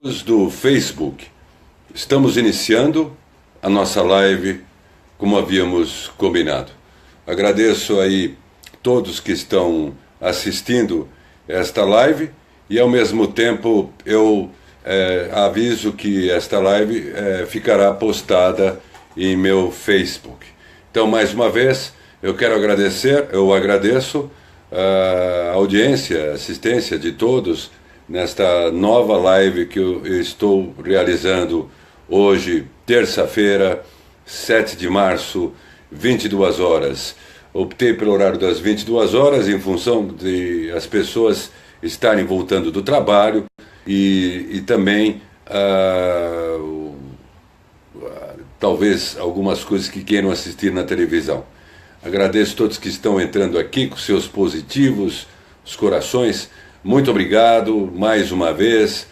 Do Facebook, estamos iniciando a nossa live como havíamos combinado. Agradeço aí todos que estão assistindo esta live e ao mesmo tempo eu aviso que esta live ficará postada em meu Facebook. Então, mais uma vez, eu agradeço a audiência, a assistência de todos nesta nova live que eu estou realizando hoje, terça-feira, 7 de março, 22 horas. Optei pelo horário das 22 horas em função de as pessoas estarem voltando do trabalho e também talvez algumas coisas que queiram assistir na televisão. Agradeço a todos que estão entrando aqui com seus positivos, os corações. Muito obrigado mais uma vez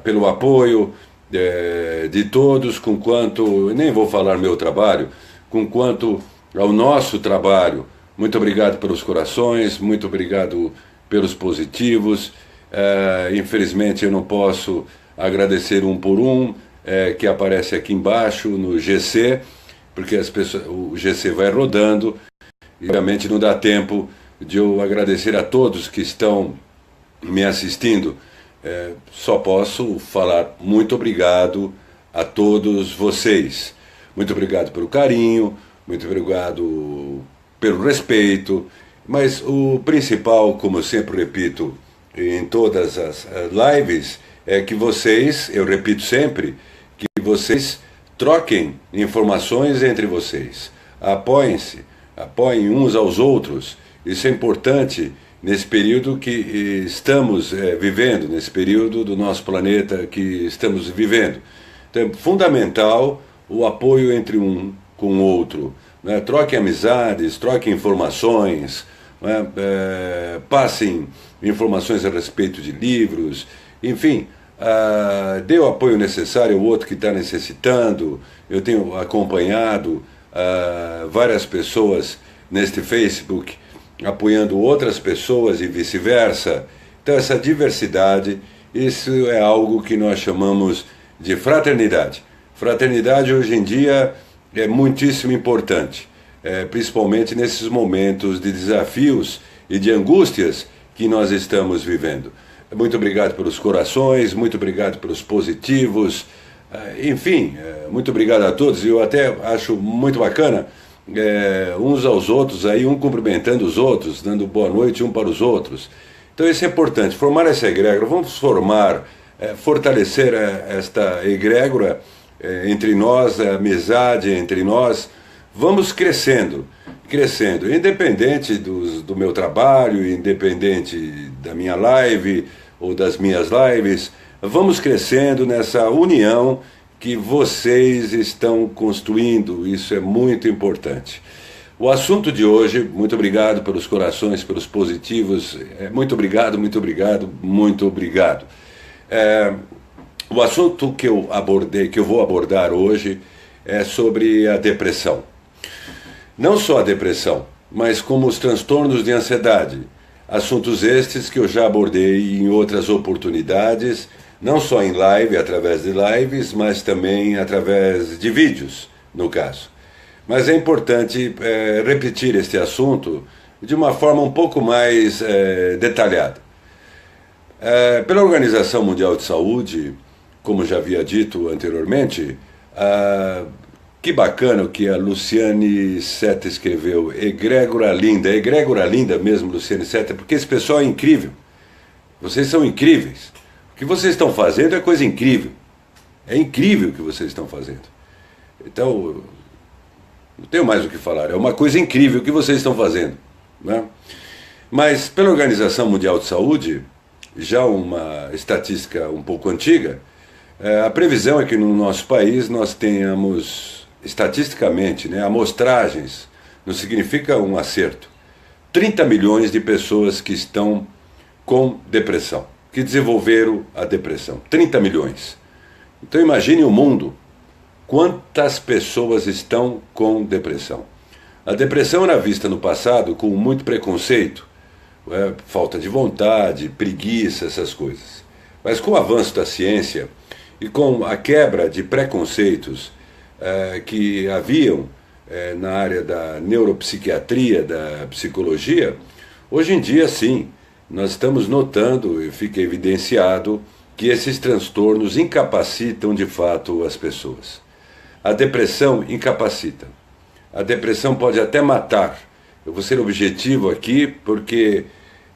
pelo apoio de todos, com quanto, nem vou falar meu trabalho, com quanto ao nosso trabalho. Muito obrigado pelos corações, muito obrigado pelos positivos. Infelizmente eu não posso agradecer um por um, que aparece aqui embaixo no GC, porque o GC vai rodando e realmente não dá tempo de eu agradecer a todos que estão me assistindo. Só posso falar muito obrigado a todos vocês. Muito obrigado pelo carinho, muito obrigado pelo respeito, mas o principal, como eu sempre repito em todas as lives, é que vocês, eu repito sempre, que vocês troquem informações entre vocês, apoiem-se, apoiem uns aos outros. Isso é importante nesse período que estamos vivendo, nesse período do nosso planeta que estamos vivendo. Então é fundamental o apoio entre um com o outro, né? Troquem amizades, troquem informações, né? Passem informações a respeito de livros, enfim, dê o apoio necessário ao outro que está necessitando. Eu tenho acompanhado várias pessoas neste Facebook apoiando outras pessoas e vice-versa. Então essa diversidade, isso é algo que nós chamamos de fraternidade. Fraternidade hoje em dia é muitíssimo importante, principalmente nesses momentos de desafios e de angústias que nós estamos vivendo. Muito obrigado pelos corações, muito obrigado pelos positivos, enfim, muito obrigado a todos. Eu até acho muito bacana uns aos outros, aí um cumprimentando os outros, dando boa noite um para os outros. Então isso é importante, formar essa egrégora, vamos fortalecer esta egrégora entre nós, a amizade entre nós, vamos crescendo, independente do meu trabalho, independente da minha live ou das minhas lives, vamos crescendo nessa união que vocês estão construindo. Isso é muito importante. O assunto de hoje, muito obrigado pelos corações, pelos positivos, muito obrigado, muito obrigado, muito obrigado. O assunto que eu vou abordar hoje é sobre a depressão. Não só a depressão, mas como os transtornos de ansiedade. Assuntos estes que eu já abordei em outras oportunidades, não só em live, através de lives, mas também através de vídeos, no caso. Mas é importante repetir este assunto de uma forma um pouco mais detalhada. Pela Organização Mundial de Saúde, como já havia dito anteriormente, que bacana o que a Luciane Seta escreveu, egrégora linda mesmo, Luciane Seta, porque esse pessoal é incrível, vocês são incríveis. O que vocês estão fazendo é coisa incrível. É incrível o que vocês estão fazendo. Então, não tenho mais o que falar. É uma coisa incrível o que vocês estão fazendo, né? Mas, pela Organização Mundial de Saúde, já uma estatística um pouco antiga, a previsão é que no nosso país nós tenhamos, estatisticamente, né, amostragens, não significa um acerto, 30 milhões de pessoas que estão com depressão, que desenvolveram a depressão. 30 milhões. Então imagine o mundo, quantas pessoas estão com depressão. A depressão era vista no passado com muito preconceito, falta de vontade, preguiça, essas coisas. Mas com o avanço da ciência e com a quebra de preconceitos que haviam na área da neuropsiquiatria, da psicologia, hoje em dia, sim, nós estamos notando, e fica evidenciado, que esses transtornos incapacitam de fato as pessoas. A depressão incapacita. A depressão pode até matar. Eu vou ser objetivo aqui porque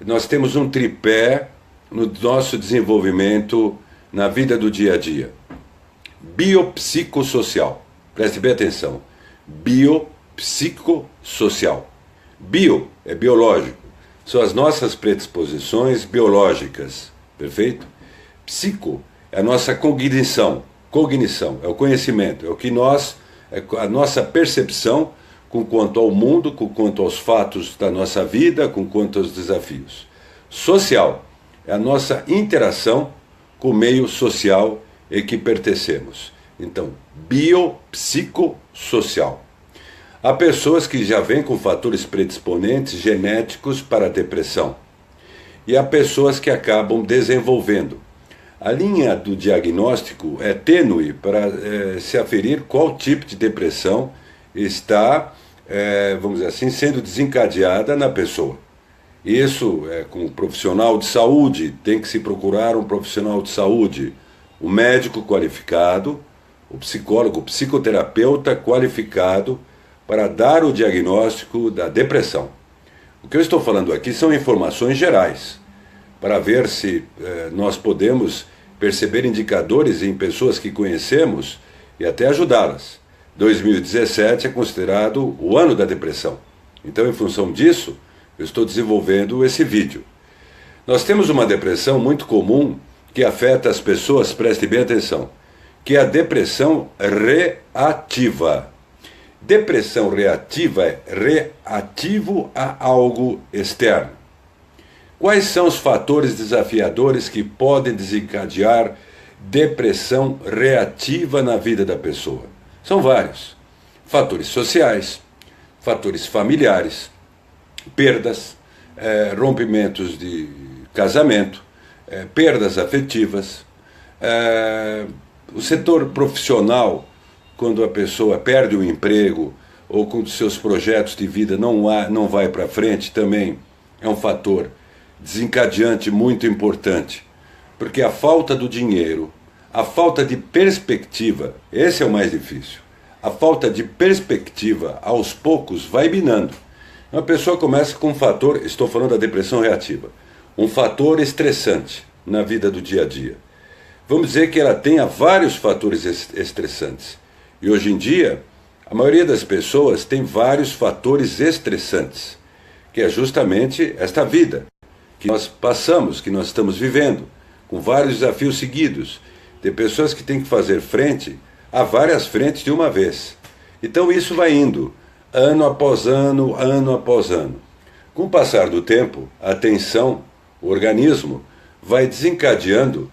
nós temos um tripé no nosso desenvolvimento na vida do dia a dia. Biopsicossocial. Preste bem atenção. Biopsicossocial. Bio é biológico. São as nossas predisposições biológicas. Perfeito? Psico é a nossa cognição. Cognição é o conhecimento, é o que a nossa percepção com quanto ao mundo, com quanto aos fatos da nossa vida, com quanto aos desafios. Social é a nossa interação com o meio social em que pertencemos. Então, biopsicossocial. Há pessoas que já vêm com fatores predisponentes genéticos para a depressão. E há pessoas que acabam desenvolvendo. A linha do diagnóstico é tênue para se aferir qual tipo de depressão está, vamos dizer assim, sendo desencadeada na pessoa. Isso, com o profissional de saúde, tem que se procurar um profissional de saúde, um médico qualificado, o psicólogo, o psicoterapeuta qualificado para dar o diagnóstico da depressão. O que eu estou falando aqui são informações gerais, para ver se nós podemos perceber indicadores em pessoas que conhecemos e até ajudá-las. 2017 é considerado o ano da depressão. Então, em função disso, eu estou desenvolvendo esse vídeo. Nós temos uma depressão muito comum que afeta as pessoas, preste bem atenção, que é a depressão reativa. Depressão reativa é reativo a algo externo. Quais são os fatores desafiadores que podem desencadear depressão reativa na vida da pessoa? São vários. Fatores sociais, fatores familiares, perdas, rompimentos de casamento, perdas afetivas, o setor profissional, quando a pessoa perde o emprego ou quando seus projetos de vida não vai para frente, também é um fator desencadeante muito importante, porque a falta do dinheiro, a falta de perspectiva, esse é o mais difícil, a falta de perspectiva aos poucos vai minando. Uma pessoa começa com um fator, estou falando da depressão reativa, um fator estressante na vida do dia a dia. Vamos dizer que ela tenha vários fatores estressantes, e hoje em dia a maioria das pessoas tem vários fatores estressantes, que é justamente esta vida que nós passamos, que nós estamos vivendo, com vários desafios seguidos. Tem pessoas que têm que fazer frente a várias frentes de uma vez. Então isso vai indo, ano após ano, ano após ano. Com o passar do tempo, a tensão, o organismo, vai desencadeando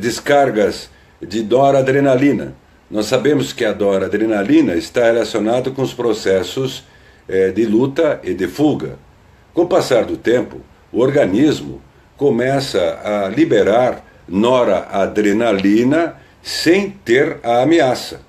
descargas de noradrenalina. Nós sabemos que a noradrenalina está relacionada com os processos de luta e de fuga. Com o passar do tempo, o organismo começa a liberar noradrenalina sem ter a ameaça.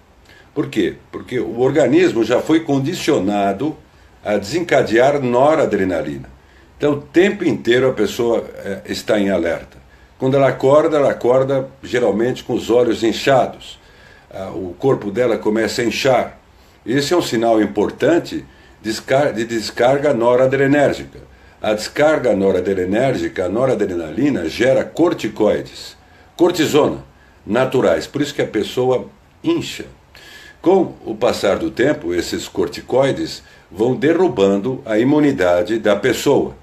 Por quê? Porque o organismo já foi condicionado a desencadear noradrenalina. Então, o tempo inteiro a pessoa está em alerta. Quando ela acorda geralmente com os olhos inchados. O corpo dela começa a inchar. Esse é um sinal importante de descarga noradrenérgica. A descarga noradrenérgica, a noradrenalina, gera corticoides, cortisona, naturais. Por isso que a pessoa incha. Com o passar do tempo, esses corticoides vão derrubando a imunidade da pessoa.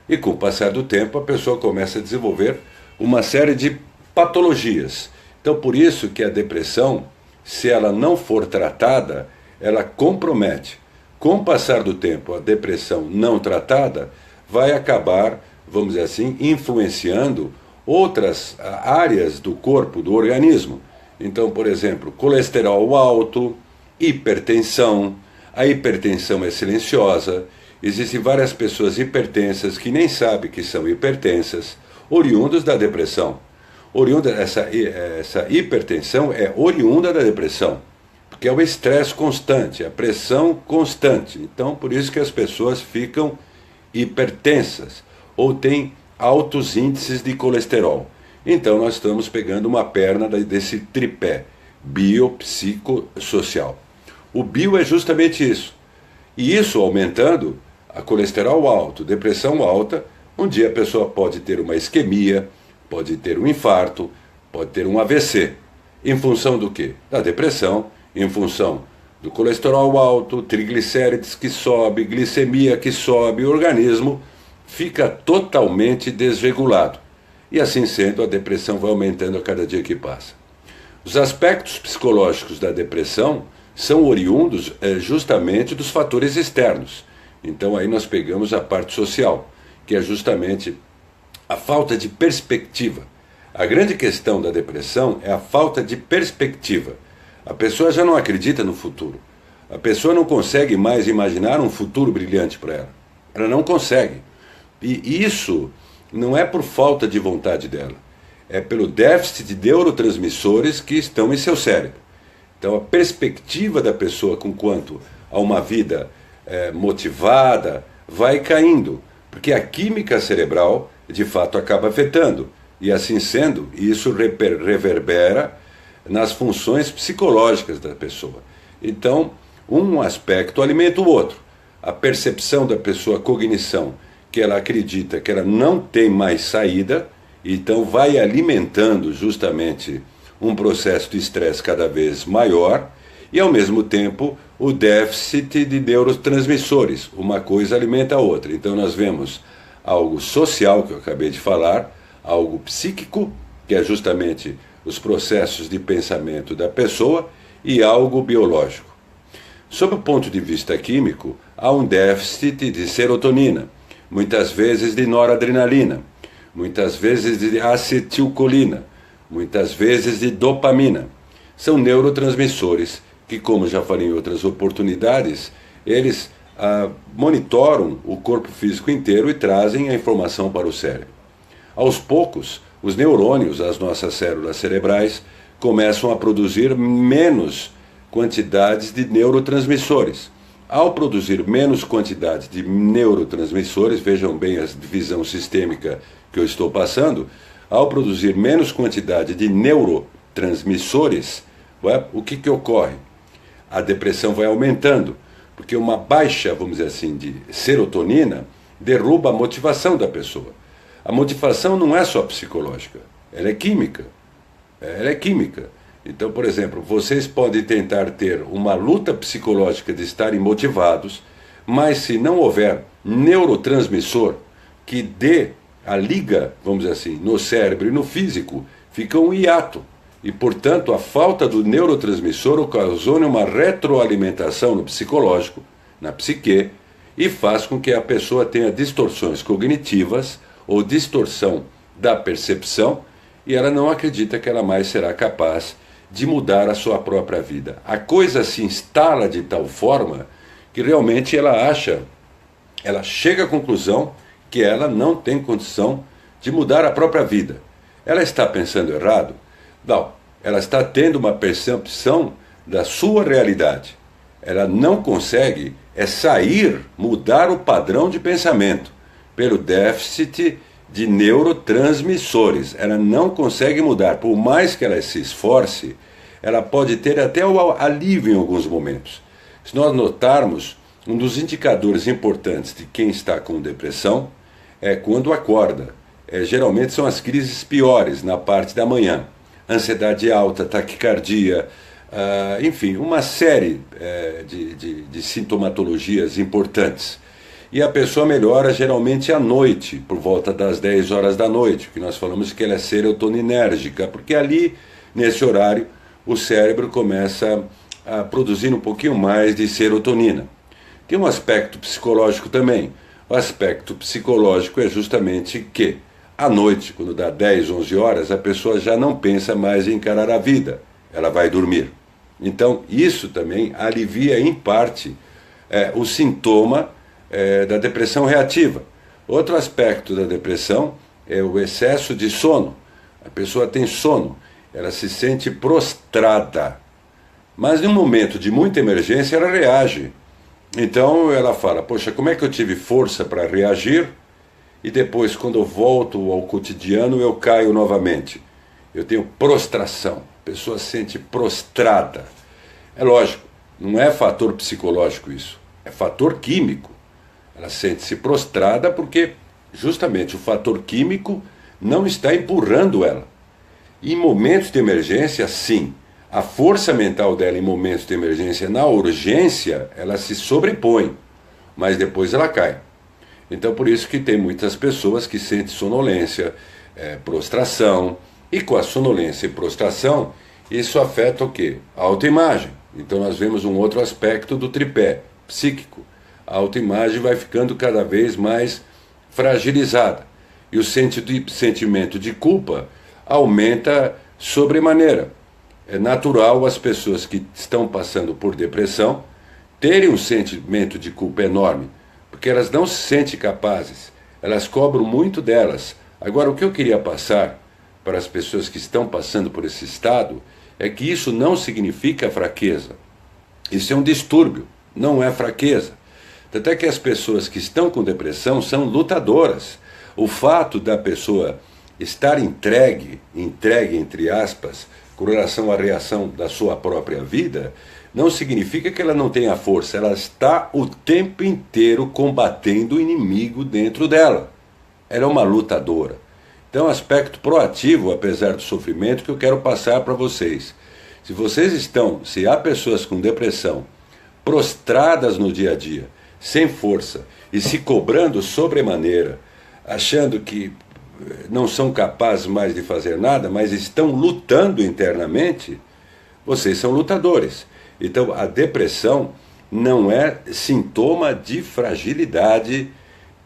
E com o passar do tempo, a pessoa começa a desenvolver uma série de patologias. Então, por isso que a depressão, se ela não for tratada, ela compromete. Com o passar do tempo, a depressão não tratada vai acabar, vamos dizer assim, influenciando outras áreas do corpo, do organismo. Então, por exemplo, colesterol alto, hipertensão. A hipertensão é silenciosa. Existem várias pessoas hipertensas que nem sabem que são hipertensas. oriundos da depressão. Essa hipertensão é oriunda da depressão, porque é o estresse constante, a pressão constante. Então, por isso que as pessoas ficam hipertensas ou têm altos índices de colesterol. Então, nós estamos pegando uma perna desse tripé biopsicossocial. O bio é justamente isso. E isso aumentando, a colesterol alto, depressão alta, um dia a pessoa pode ter uma isquemia, pode ter um infarto, pode ter um AVC. Em função do quê? Da depressão, em função do colesterol alto, triglicérides que sobe, glicemia que sobe, o organismo fica totalmente desregulado. E assim sendo, a depressão vai aumentando a cada dia que passa. Os aspectos psicológicos da depressão são oriundos justamente dos fatores externos. Então aí nós pegamos a parte social, que é justamente a falta de perspectiva. A grande questão da depressão é a falta de perspectiva. A pessoa já não acredita no futuro. A pessoa não consegue mais imaginar um futuro brilhante para ela. Ela não consegue. E isso não é por falta de vontade dela. É pelo déficit de neurotransmissores que estão em seu cérebro. Então a perspectiva da pessoa com quanto a uma vida motivada vai caindo, porque a química cerebral de fato acaba afetando, e assim sendo, isso reverbera nas funções psicológicas da pessoa. Então, um aspecto alimenta o outro. A percepção da pessoa, a cognição, que ela acredita que ela não tem mais saída, então vai alimentando justamente um processo de estresse cada vez maior, e ao mesmo tempo o déficit de neurotransmissores, uma coisa alimenta a outra. Então nós vemos algo social, que eu acabei de falar, algo psíquico, que é justamente os processos de pensamento da pessoa, e algo biológico. Sob o ponto de vista químico, há um déficit de serotonina, muitas vezes de noradrenalina, muitas vezes de acetilcolina, muitas vezes de dopamina. São neurotransmissores que, como já falei em outras oportunidades, eles monitoram o corpo físico inteiro e trazem a informação para o cérebro. Aos poucos, os neurônios, as nossas células cerebrais, começam a produzir menos quantidades de neurotransmissores. Ao produzir menos quantidade de neurotransmissores, vejam bem a divisão sistêmica que eu estou passando, ao produzir menos quantidade de neurotransmissores, o que ocorre? A depressão vai aumentando, porque uma baixa, vamos dizer assim, de serotonina derruba a motivação da pessoa. A motivação não é só psicológica, ela é química. Ela é química. Então, por exemplo, vocês podem tentar ter uma luta psicológica de estarem motivados, mas se não houver neurotransmissor que dê a liga, vamos dizer assim, no cérebro e no físico, fica um hiato. E, portanto, a falta do neurotransmissor ocasiona uma retroalimentação no psicológico, na psique, e faz com que a pessoa tenha distorções cognitivas ou distorção da percepção, e ela não acredita que ela mais será capaz de mudar a sua própria vida. A coisa se instala de tal forma que realmente ela chega à conclusão que ela não tem condição de mudar a própria vida. Ela está pensando errado? Não, ela está tendo uma percepção da sua realidade. Ela não consegue sair, mudar o padrão de pensamento pelo déficit de neurotransmissores. Ela não consegue mudar. Por mais que ela se esforce, ela pode ter até o alívio em alguns momentos. Se nós notarmos, um dos indicadores importantes de quem está com depressão é quando acorda. Geralmente são as crises piores na parte da manhã. Ansiedade alta, taquicardia, enfim, uma série de sintomatologias importantes. E a pessoa melhora geralmente à noite, por volta das 10 horas da noite, que nós falamos que ela é serotoninérgica, porque ali, nesse horário, o cérebro começa a produzir um pouquinho mais de serotonina. Tem um aspecto psicológico também. O aspecto psicológico é justamente que, à noite, quando dá 10, 11 horas, a pessoa já não pensa mais em encarar a vida, ela vai dormir. Então, isso também alivia, em parte, o sintoma da depressão reativa. Outro aspecto da depressão é o excesso de sono. A pessoa tem sono, ela se sente prostrada. Mas em um momento de muita emergência ela reage. Então ela fala, poxa, como é que eu tive força para reagir e depois quando eu volto ao cotidiano eu caio novamente? Eu tenho prostração, a pessoa se sente prostrada. É lógico, não é fator psicológico isso, é fator químico. Ela sente-se prostrada porque justamente o fator químico não está empurrando ela. Em momentos de emergência, sim. A força mental dela em momentos de emergência, na urgência, ela se sobrepõe, mas depois ela cai. Então por isso que tem muitas pessoas que sentem sonolência, prostração, e com a sonolência e prostração, isso afeta o quê? A autoimagem. Então nós vemos um outro aspecto do tripé psíquico. A autoimagem vai ficando cada vez mais fragilizada. E o sentimento de culpa aumenta sobremaneira. É natural as pessoas que estão passando por depressão terem um sentimento de culpa enorme, porque elas não se sentem capazes, elas cobram muito delas. Agora, o que eu queria passar para as pessoas que estão passando por esse estado é que isso não significa fraqueza. Isso é um distúrbio, não é fraqueza. Tanto é que as pessoas que estão com depressão são lutadoras. O fato da pessoa estar entregue entre aspas, com relação à reação da sua própria vida, não significa que ela não tenha força. Ela está o tempo inteiro combatendo o inimigo dentro dela. Ela é uma lutadora. Então, aspecto proativo, apesar do sofrimento, que eu quero passar para vocês. Se há pessoas com depressão, prostradas no dia a dia, sem força e se cobrando sobremaneira, achando que não são capazes mais de fazer nada, mas estão lutando internamente, vocês são lutadores. Então a depressão não é sintoma de fragilidade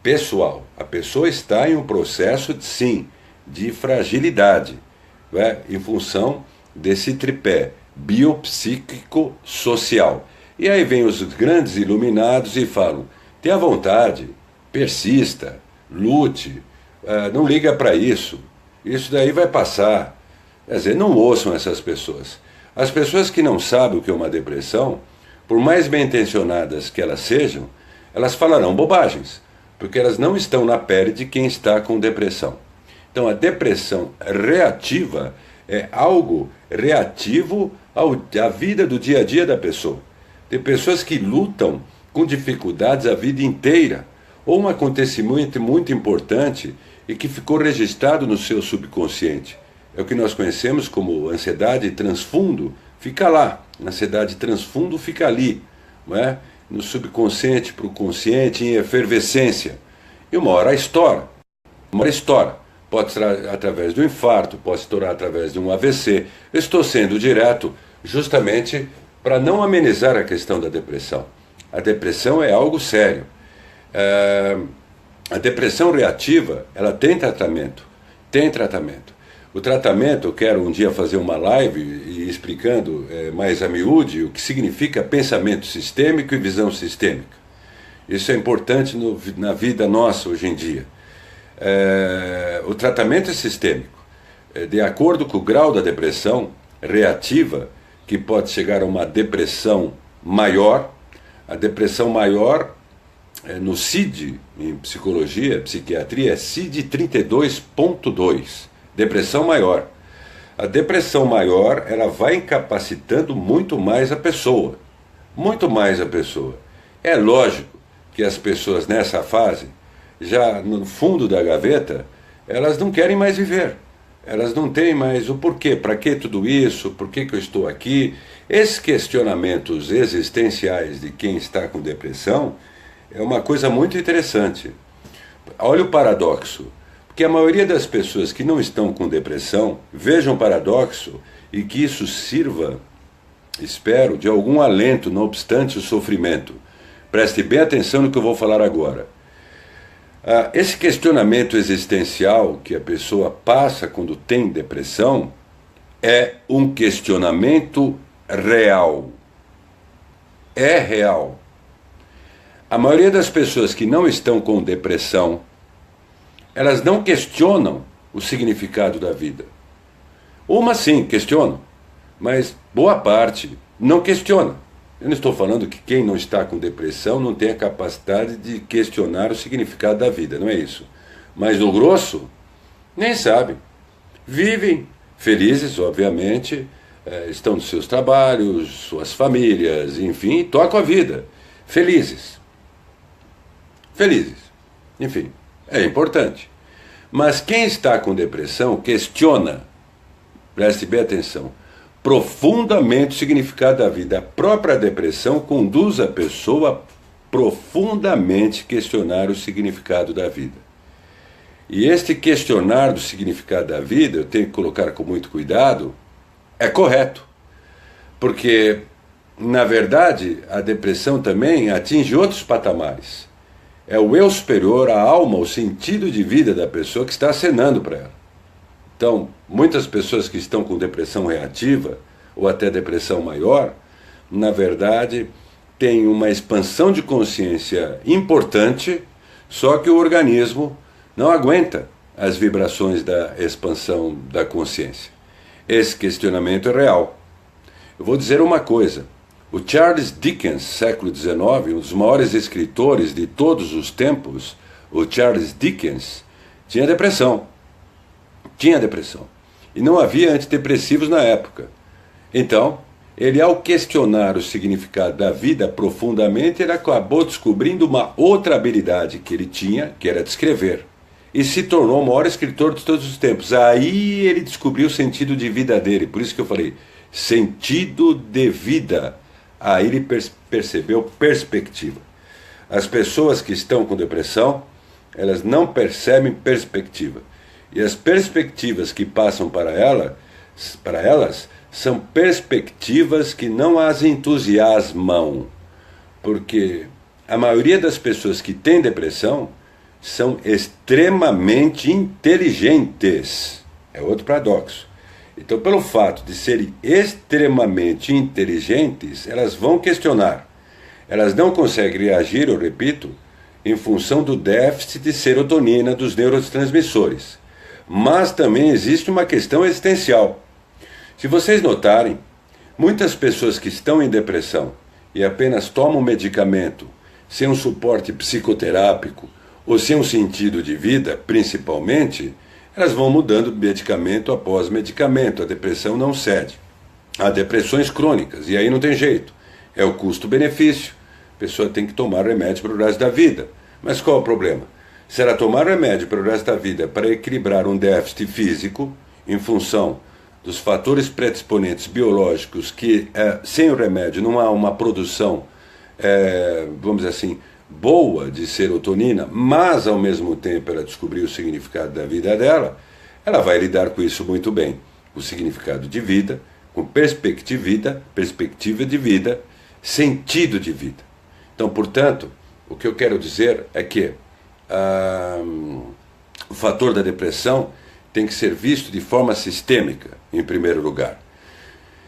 pessoal. A pessoa está em um processo, sim, de fragilidade, né, em função desse tripé biopsíquico-social. E aí vem os grandes iluminados e falam, tenha vontade, persista, lute, não liga para isso daí vai passar. Quer dizer, não ouçam essas pessoas. As pessoas que não sabem o que é uma depressão, por mais bem intencionadas que elas sejam, elas falarão bobagens, porque elas não estão na pele de quem está com depressão. Então a depressão reativa é algo reativo à vida do dia a dia da pessoa. Tem pessoas que lutam com dificuldades a vida inteira, ou um acontecimento muito importante e que ficou registrado no seu subconsciente. É o que nós conhecemos como ansiedade transfundo, fica lá. A ansiedade transfundo fica ali, não é? No subconsciente para o consciente, em efervescência. E uma hora estoura. Uma hora estoura. Pode estar através do infarto, pode estourar através de um AVC. Eu estou sendo direto justamente para não amenizar a questão da depressão. A depressão é algo sério. A depressão reativa, ela tem tratamento. Tem tratamento. O tratamento, eu quero um dia fazer uma live explicando mais a miúde o que significa pensamento sistêmico e visão sistêmica. Isso é importante na vida nossa hoje em dia. O tratamento é sistêmico. De acordo com o grau da depressão reativa, que pode chegar a uma depressão maior, a depressão maior no CID, em psicologia, psiquiatria, é CID 32.2, depressão maior. A depressão maior, ela vai incapacitando muito mais a pessoa. Muito mais a pessoa. É lógico que as pessoas nessa fase, já no fundo da gaveta, elas não querem mais viver. Elas não têm mais o porquê, para que tudo isso, por que eu estou aqui. Esses questionamentos existenciais de quem está com depressão é uma coisa muito interessante. Olha o paradoxo. Porque a maioria das pessoas que não estão com depressão, vejam o paradoxo e que isso sirva, espero, de algum alento, não obstante o sofrimento. Preste bem atenção no que eu vou falar agora. Esse questionamento existencial que a pessoa passa quando tem depressão é um questionamento real. É real. A maioria das pessoas que não estão com depressão elas não questionam o significado da vida. Uma sim, questionam, mas boa parte não questiona. Eu não estou falando que quem não está com depressão não tem a capacidade de questionar o significado da vida, não é isso. Mas no grosso, nem sabem. Vivem felizes, obviamente, estão nos seus trabalhos, suas famílias, enfim, tocam a vida. Felizes. Felizes. Enfim, é importante. Mas quem está com depressão questiona, preste bem atenção, profundamente o significado da vida. A própria depressão conduz a pessoa a profundamente questionar o significado da vida. E este questionar do significado da vida, eu tenho que colocar com muito cuidado, é correto. Porque, na verdade, a depressão também atinge outros patamares. É o eu superior, a alma, o sentido de vida da pessoa que está acenando para ela. Então, muitas pessoas que estão com depressão reativa, ou até depressão maior, na verdade, têm uma expansão de consciência importante, só que o organismo não aguenta as vibrações da expansão da consciência. Esse questionamento é real. Eu vou dizer uma coisa. O Charles Dickens, século XIX, um dos maiores escritores de todos os tempos, o Charles Dickens, tinha depressão. Tinha depressão. E não havia antidepressivos na época. Então, ele, ao questionar o significado da vida profundamente, ele acabou descobrindo uma outra habilidade que ele tinha, que era de escrever. E se tornou o maior escritor de todos os tempos. Aí ele descobriu o sentido de vida dele. Por isso que eu falei, sentido de vida. Aí ele percebeu perspectiva. As pessoas que estão com depressão, elas não percebem perspectiva. E as perspectivas que passam para elas são perspectivas que não as entusiasmam. Porque a maioria das pessoas que têm depressão são extremamente inteligentes. É outro paradoxo. Então, pelo fato de serem extremamente inteligentes, elas vão questionar. Elas não conseguem reagir, eu repito, em função do déficit de serotonina dos neurotransmissores. Mas também existe uma questão existencial. Se vocês notarem, muitas pessoas que estão em depressão e apenas tomam medicamento sem um suporte psicoterápico ou sem um sentido de vida, principalmente, elas vão mudando medicamento após medicamento. A depressão não cede. Há depressões crônicas, e aí não tem jeito. É o custo-benefício. A pessoa tem que tomar remédio para o resto da vida. Mas qual é o problema? Se ela tomar remédio para o resto da vida para equilibrar um déficit físico, em função dos fatores predisponentes biológicos, que sem o remédio não há uma produção, vamos dizer assim, boa de serotonina, mas ao mesmo tempo ela descobriu o significado da vida dela, ela vai lidar com isso muito bem. O significado de vida, com perspectiva de vida, sentido de vida. Então, portanto, o que eu quero dizer é que o fator da depressão tem que ser visto de forma sistêmica, em primeiro lugar.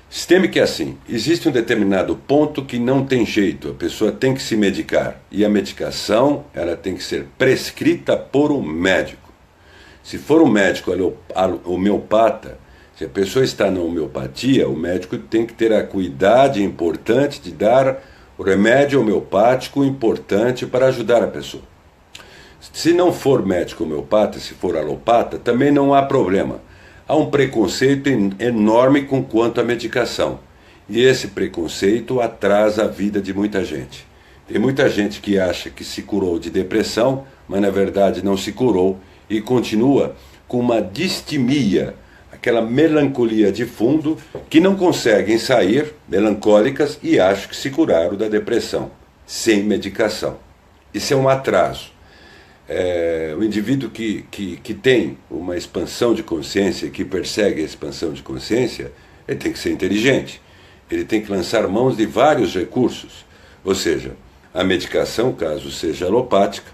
Sistêmica é assim, existe um determinado ponto que não tem jeito, a pessoa tem que se medicar, e a medicação ela tem que ser prescrita por um médico. Se for um médico homeopata, se a pessoa está na homeopatia, o médico tem que ter a cuidado importante de dar o remédio homeopático importante para ajudar a pessoa. Se não for médico homeopata, se for alopata, também não há problema. Há um preconceito enorme com quanto à medicação. E esse preconceito atrasa a vida de muita gente. Tem muita gente que acha que se curou de depressão, mas na verdade não se curou e continua com uma distimia, aquela melancolia de fundo, que não conseguem sair, melancólicas, e acham que se curaram da depressão, sem medicação. Isso é um atraso. O indivíduo que tem uma expansão de consciência, que persegue a expansão de consciência, ele tem que ser inteligente. Ele tem que lançar mãos de vários recursos. Ou seja, a medicação, caso seja alopática,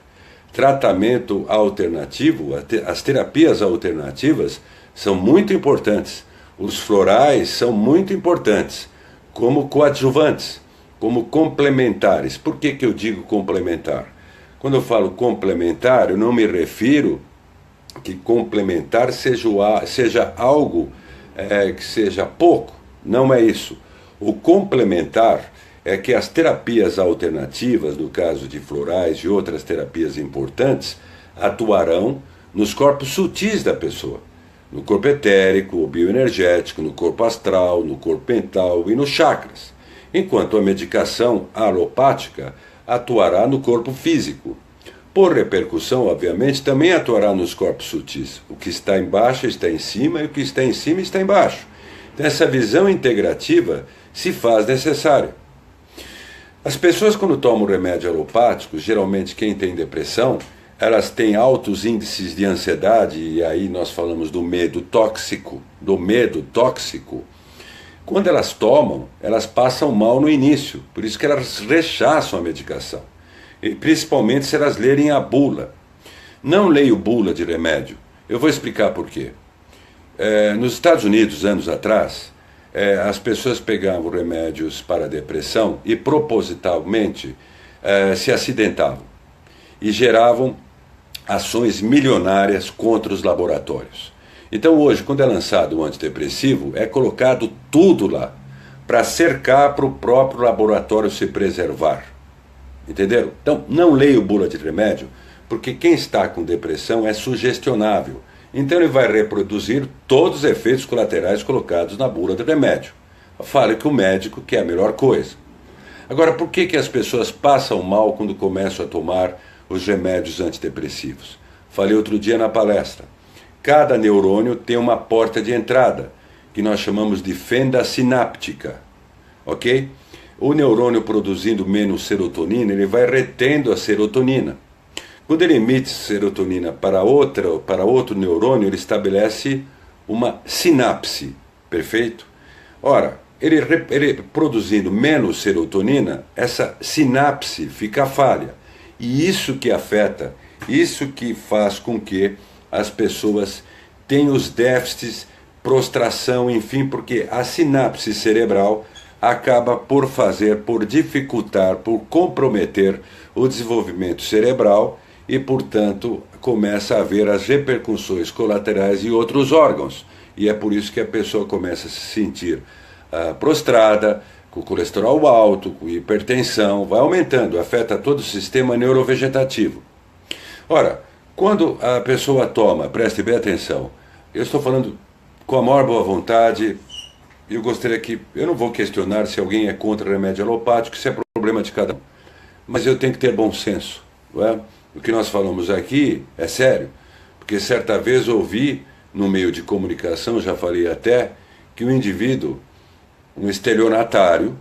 tratamento alternativo, as terapias alternativas são muito importantes. Os florais são muito importantes, como coadjuvantes, como complementares. Por que eu digo complementar? Quando eu falo complementar, eu não me refiro que complementar seja algo que seja pouco. Não é isso. O complementar é que as terapias alternativas, no caso de florais e outras terapias importantes, atuarão nos corpos sutis da pessoa. No corpo etérico, bioenergético, no corpo astral, no corpo mental e nos chakras. Enquanto a medicação alopática atuará no corpo físico. Por repercussão, obviamente, também atuará nos corpos sutis. O que está embaixo está em cima e o que está em cima está embaixo. Então, essa visão integrativa se faz necessária. As pessoas, quando tomam remédio alopático, geralmente quem tem depressão, elas têm altos índices de ansiedade, e aí nós falamos do medo tóxico, Quando elas tomam, elas passam mal no início, por isso que elas rechaçam a medicação. E principalmente se elas lerem a bula. Não leio bula de remédio. Eu vou explicar por quê. Nos Estados Unidos, anos atrás, as pessoas pegavam remédios para depressão e propositalmente se acidentavam e geravam ações milionárias contra os laboratórios. Então hoje, quando é lançado o antidepressivo, é colocado tudo lá para cercar para o próprio laboratório se preservar. Entenderam? Então, não leia bula de remédio, porque quem está com depressão é sugestionável. Então ele vai reproduzir todos os efeitos colaterais colocados na bula de remédio. Fale com o médico, que é a melhor coisa. Agora, por que as pessoas passam mal quando começam a tomar os remédios antidepressivos? Falei outro dia na palestra. Cada neurônio tem uma porta de entrada, que nós chamamos de fenda sináptica. Ok? O neurônio produzindo menos serotonina, ele vai retendo a serotonina. Quando ele emite serotonina para outro neurônio, ele estabelece uma sinapse, perfeito? Ora, ele produzindo menos serotonina, essa sinapse fica falha. E isso que afeta, isso que faz com que as pessoas tenham os déficits, prostração, enfim, porque a sinapse cerebral acaba por dificultar, por comprometer o desenvolvimento cerebral e, portanto, começa a haver as repercussões colaterais em outros órgãos. E é por isso que a pessoa começa a se sentir prostrada, com colesterol alto, com hipertensão, vai aumentando, afeta todo o sistema neurovegetativo. Ora, quando a pessoa toma, preste bem atenção, eu estou falando com a maior boa vontade. Eu gostaria que, eu não vou questionar se alguém é contra remédio alopático, isso é problema de cada um. Mas eu tenho que ter bom senso, não é? O que nós falamos aqui é sério, porque certa vez ouvi, no meio de comunicação, já falei até, que o indivíduo, um estelionatário,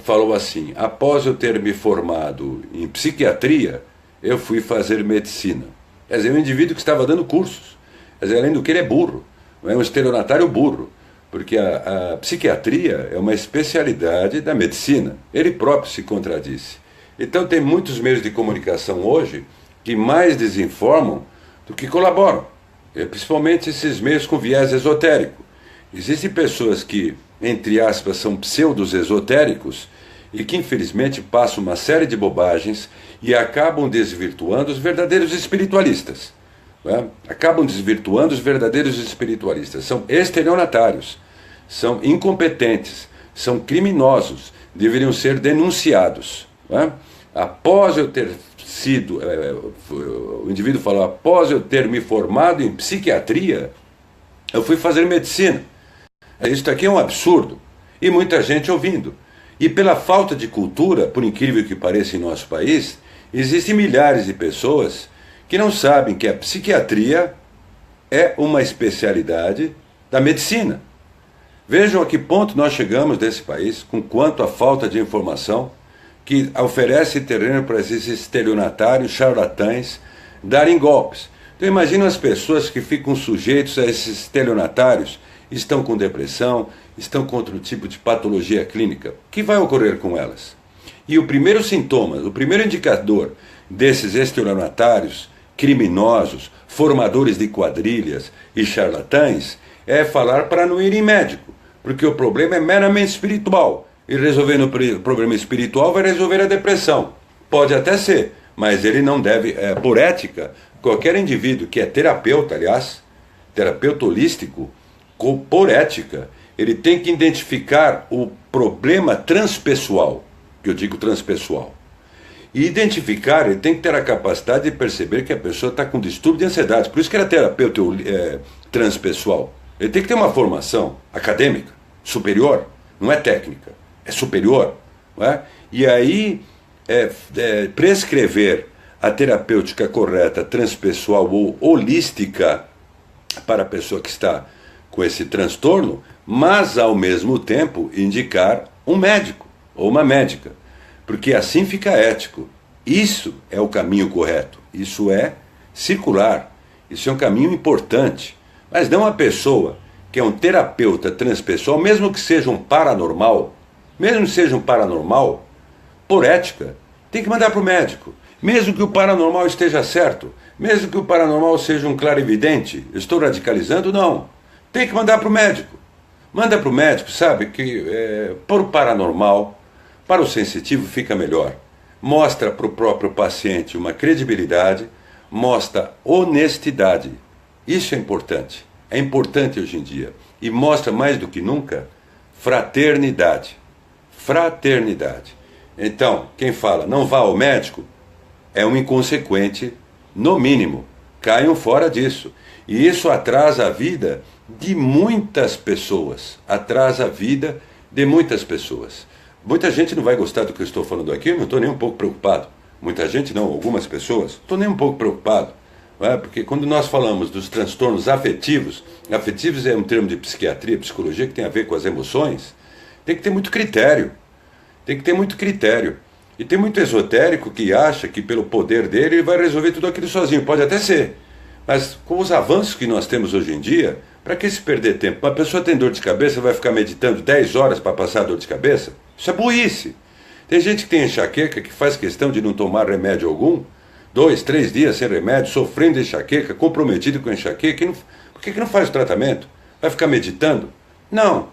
falou assim: após eu ter me formado em psiquiatria, eu fui fazer medicina. Quer dizer, um indivíduo que estava dando cursos. Quer dizer, além do que ele é burro, é um estelionatário burro. Porque a psiquiatria é uma especialidade da medicina. Ele próprio se contradisse. Então tem muitos meios de comunicação hoje que mais desinformam do que colaboram. Principalmente esses meios com viés esotérico. Existem pessoas que, entre aspas, são pseudos esotéricos e que infelizmente passam uma série de bobagens e acabam desvirtuando os verdadeiros espiritualistas. Acabam desvirtuando os verdadeiros espiritualistas. São estelionatários, são incompetentes, são criminosos, deveriam ser denunciados. Após eu ter sido, o indivíduo falou, após eu ter me formado em psiquiatria, eu fui fazer medicina. Isso aqui é um absurdo, e muita gente ouvindo. E pela falta de cultura, por incrível que pareça em nosso país, existem milhares de pessoas que não sabem que a psiquiatria é uma especialidade da medicina. Vejam a que ponto nós chegamos nesse país, com quanto a falta de informação, que oferece terreno para esses estelionatários, charlatães, darem golpes. Então imagina as pessoas que ficam sujeitos a esses estelionatários, estão com depressão, estão com outro tipo de patologia clínica. O que vai ocorrer com elas? E o primeiro sintoma, o primeiro indicador desses estelionatários, criminosos, formadores de quadrilhas e charlatães, é falar para não ir em médico, porque o problema é meramente espiritual, e resolvendo o problema espiritual vai resolver a depressão. Pode até ser, mas ele não deve, por ética, qualquer indivíduo que é terapeuta, aliás, terapeuta holístico, por ética, ele tem que identificar o problema transpessoal, que eu digo transpessoal. E identificar, ele tem que ter a capacidade de perceber que a pessoa está com distúrbio de ansiedade. Por isso que ele é terapeuta transpessoal. Ele tem que ter uma formação acadêmica, superior, não é técnica, é superior. Não é? E aí, prescrever a terapêutica correta, transpessoal ou holística para a pessoa que está com esse transtorno, mas ao mesmo tempo indicar um médico ou uma médica, porque assim fica ético. Isso é o caminho correto, isso é circular, isso é um caminho importante, mas não a pessoa que é um terapeuta transpessoal, mesmo que seja um paranormal, por ética, tem que mandar para o médico. Mesmo que o paranormal esteja certo, mesmo que o paranormal seja um clarividente, estou radicalizando? Não. Tem que mandar para o médico. Manda para o médico, sabe, que para o paranormal, para o sensitivo fica melhor. Mostra para o próprio paciente uma credibilidade, mostra honestidade. Isso é importante. É importante hoje em dia. E mostra mais do que nunca fraternidade. Fraternidade. Então, quem fala não vá ao médico é um inconsequente, no mínimo. Caiam fora disso. E isso atrasa a vida de muitas pessoas. Atrasa a vida de muitas pessoas. Muita gente não vai gostar do que eu estou falando aqui, eu não estou nem um pouco preocupado. Muita gente não, algumas pessoas, estou nem um pouco preocupado. Não é? Porque quando nós falamos dos transtornos afetivos, afetivos é um termo de psiquiatria, psicologia, que tem a ver com as emoções, tem que ter muito critério. Tem que ter muito critério. E tem muito esotérico que acha que pelo poder dele ele vai resolver tudo aquilo sozinho. Pode até ser. Mas com os avanços que nós temos hoje em dia, para que se perder tempo? Uma pessoa tem dor de cabeça, vai ficar meditando 10 horas para passar a dor de cabeça? Isso é burrice. Tem gente que tem enxaqueca que faz questão de não tomar remédio algum, 2, 3 dias sem remédio, sofrendo de enxaqueca, comprometido com enxaqueca. Por que não faz o tratamento? Vai ficar meditando? Não.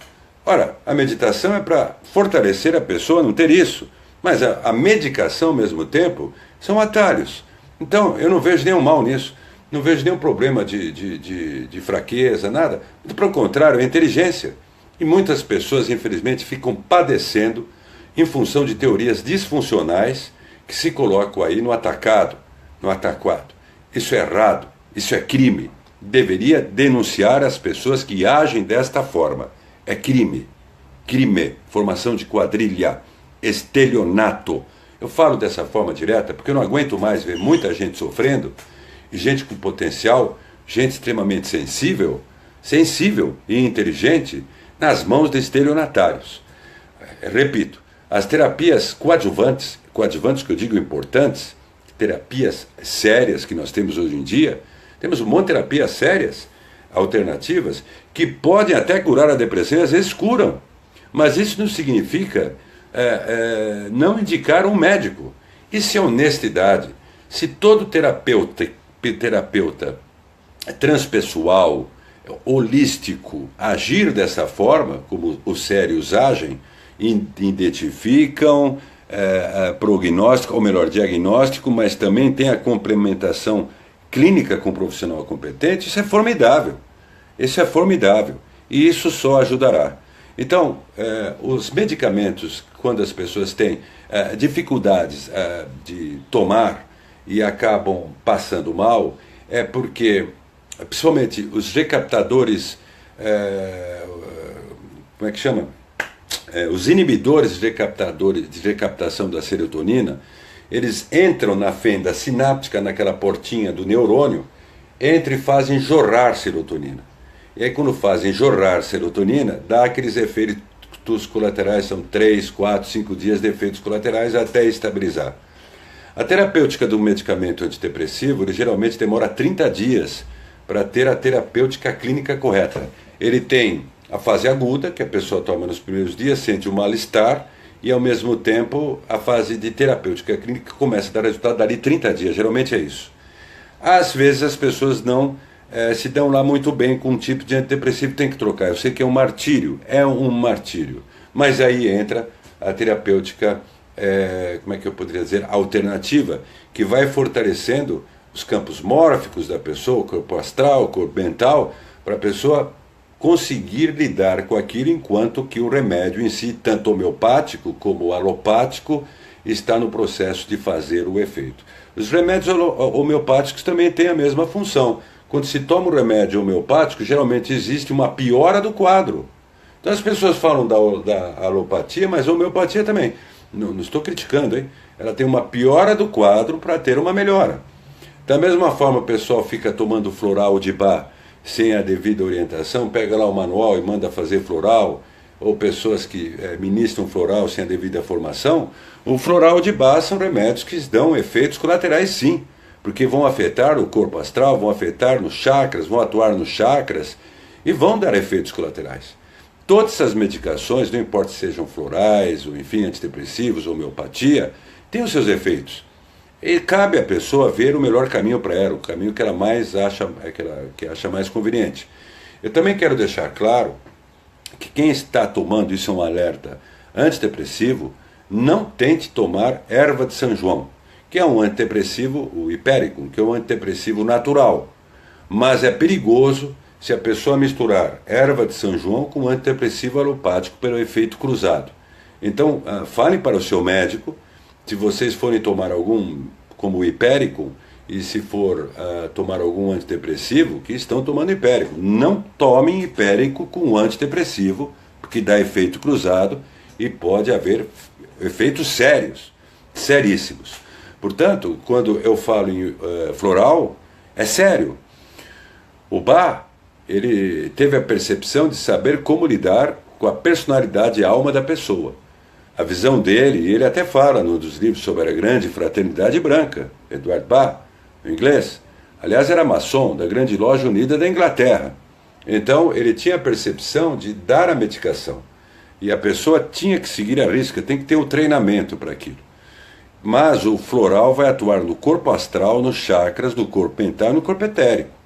Ora, a meditação é para fortalecer a pessoa, não ter isso. Mas a medicação, ao mesmo tempo, são atalhos. Então, eu não vejo nenhum mal nisso. Não vejo nenhum problema de fraqueza, nada. Muito pelo contrário, é inteligência. E muitas pessoas, infelizmente, ficam padecendo em função de teorias disfuncionais que se colocam aí no atacado, no ataquado. Isso é errado, isso é crime. Deveria denunciar as pessoas que agem desta forma. É crime. Crime, formação de quadrilha, estelionato. Eu falo dessa forma direta porque eu não aguento mais ver muita gente sofrendo, e gente com potencial, gente extremamente sensível e inteligente, nas mãos de estelionatários. Repito, as terapias coadjuvantes que eu digo importantes, terapias sérias que nós temos hoje em dia, temos um monte de terapias sérias, alternativas, que podem até curar a depressão, e às vezes curam. Mas isso não significa não indicar um médico. Isso é honestidade. Se todo terapeuta transpessoal, holístico, agir dessa forma, como os sérios agem, identificam, prognóstico, ou melhor, diagnóstico, mas também tem a complementação clínica com um profissional competente, isso é formidável. Isso é formidável. E isso só ajudará. Então, os medicamentos, quando as pessoas têm dificuldades de tomar e acabam passando mal, é porque, principalmente, os recaptadores, como é que chama? Os inibidores de recaptação da serotonina, eles entram na fenda sináptica, naquela portinha do neurônio, entram e fazem jorrar serotonina. E aí, quando fazem jorrar serotonina, dá aqueles efeitos colaterais, são 3, 4, 5 dias de efeitos colaterais até estabilizar. A terapêutica do medicamento antidepressivo, ele geralmente demora 30 dias para ter a terapêutica clínica correta. Ele tem a fase aguda, que a pessoa toma nos primeiros dias, sente um mal-estar, e ao mesmo tempo a fase de terapêutica clínica começa a dar resultado dali 30 dias, geralmente é isso. Às vezes as pessoas não se dão lá muito bem com um tipo de antidepressivo, tem que trocar. Eu sei que é um martírio, mas aí entra a terapêutica como é que eu poderia dizer, alternativa, que vai fortalecendo os campos mórficos da pessoa, o corpo astral, o corpo mental, para a pessoa conseguir lidar com aquilo, enquanto que o remédio em si, tanto homeopático como alopático, está no processo de fazer o efeito. Os remédios homeopáticos também têm a mesma função. Quando se toma um remédio homeopático, geralmente existe uma piora do quadro. Então as pessoas falam da alopatia, mas a homeopatia também. Não estou criticando, hein? Ela tem uma piora do quadro para ter uma melhora. Da mesma forma, o pessoal fica tomando floral de Bach sem a devida orientação, pega lá o manual e manda fazer floral, ou pessoas que ministram floral sem a devida formação. O floral de Bach são remédios que dão efeitos colaterais, sim, porque vão afetar o corpo astral, vão afetar nos chakras, vão atuar nos chakras e vão dar efeitos colaterais. Todas essas medicações, não importa se sejam florais, ou enfim, antidepressivos, homeopatia, têm os seus efeitos. E cabe à pessoa ver o melhor caminho para ela, o caminho que ela mais acha, que acha mais conveniente. Eu também quero deixar claro que quem está tomando, isso é um alerta, antidepressivo, não tente tomar erva de São João, que é um antidepressivo, o Hipericum, que é um antidepressivo natural. Mas é perigoso se a pessoa misturar erva de São João com antidepressivo alopático pelo efeito cruzado. Então, falem para o seu médico, se vocês forem tomar algum, como o Hipericum, e se for tomar algum antidepressivo, que estão tomando Hipericum. Não tomem Hipericum com antidepressivo, porque dá efeito cruzado e pode haver efeitos sérios, seríssimos. Portanto, quando eu falo em floral, é sério. O Bach, ele teve a percepção de saber como lidar com a personalidade e a alma da pessoa. A visão dele, e ele até fala num dos livros sobre a grande fraternidade branca, Edward Bach, em inglês. Aliás, era maçom da Grande Loja Unida da Inglaterra. Então, ele tinha a percepção de dar a medicação. E a pessoa tinha que seguir a risca, tem que ter o treinamento para aquilo. Mas o floral vai atuar no corpo astral, nos chakras, no corpo mental e no corpo etérico.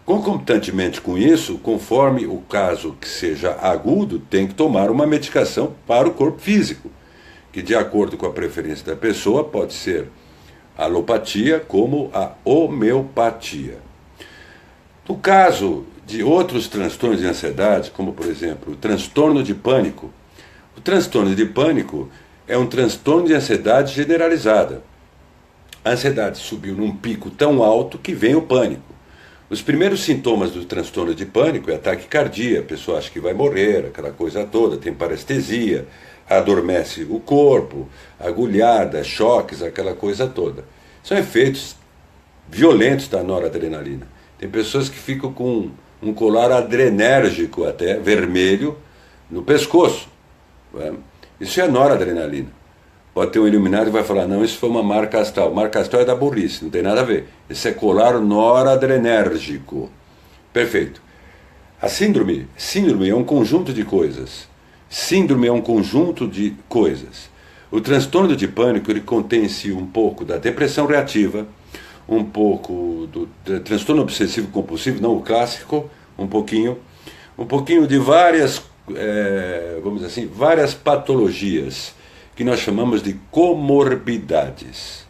Concomitantemente com isso, conforme o caso que seja agudo, tem que tomar uma medicação para o corpo físico, que de acordo com a preferência da pessoa pode ser a alopatia como a homeopatia. No caso de outros transtornos de ansiedade, como por exemplo o transtorno de pânico, o transtorno de pânico é um transtorno de ansiedade generalizada. A ansiedade subiu num pico tão alto que vem o pânico. Os primeiros sintomas do transtorno de pânico é ataque cardíaco, a pessoa acha que vai morrer, aquela coisa toda, tem parestesia, adormece o corpo, agulhada, choques, aquela coisa toda. São efeitos violentos da noradrenalina. Tem pessoas que ficam com um colar adrenérgico até, vermelho, no pescoço. Isso é noradrenalina. Pode ter um iluminado que vai falar, não, isso foi uma marca astral. Marca astral é da burrice, não tem nada a ver. Isso é colar noradrenérgico. Perfeito. A síndrome é um conjunto de coisas. Síndrome é um conjunto de coisas. O transtorno de pânico, ele contém em si um pouco da depressão reativa, um pouco do transtorno obsessivo compulsivo, não o clássico, um pouquinho de várias, vamos dizer assim, várias patologias que nós chamamos de comorbidades.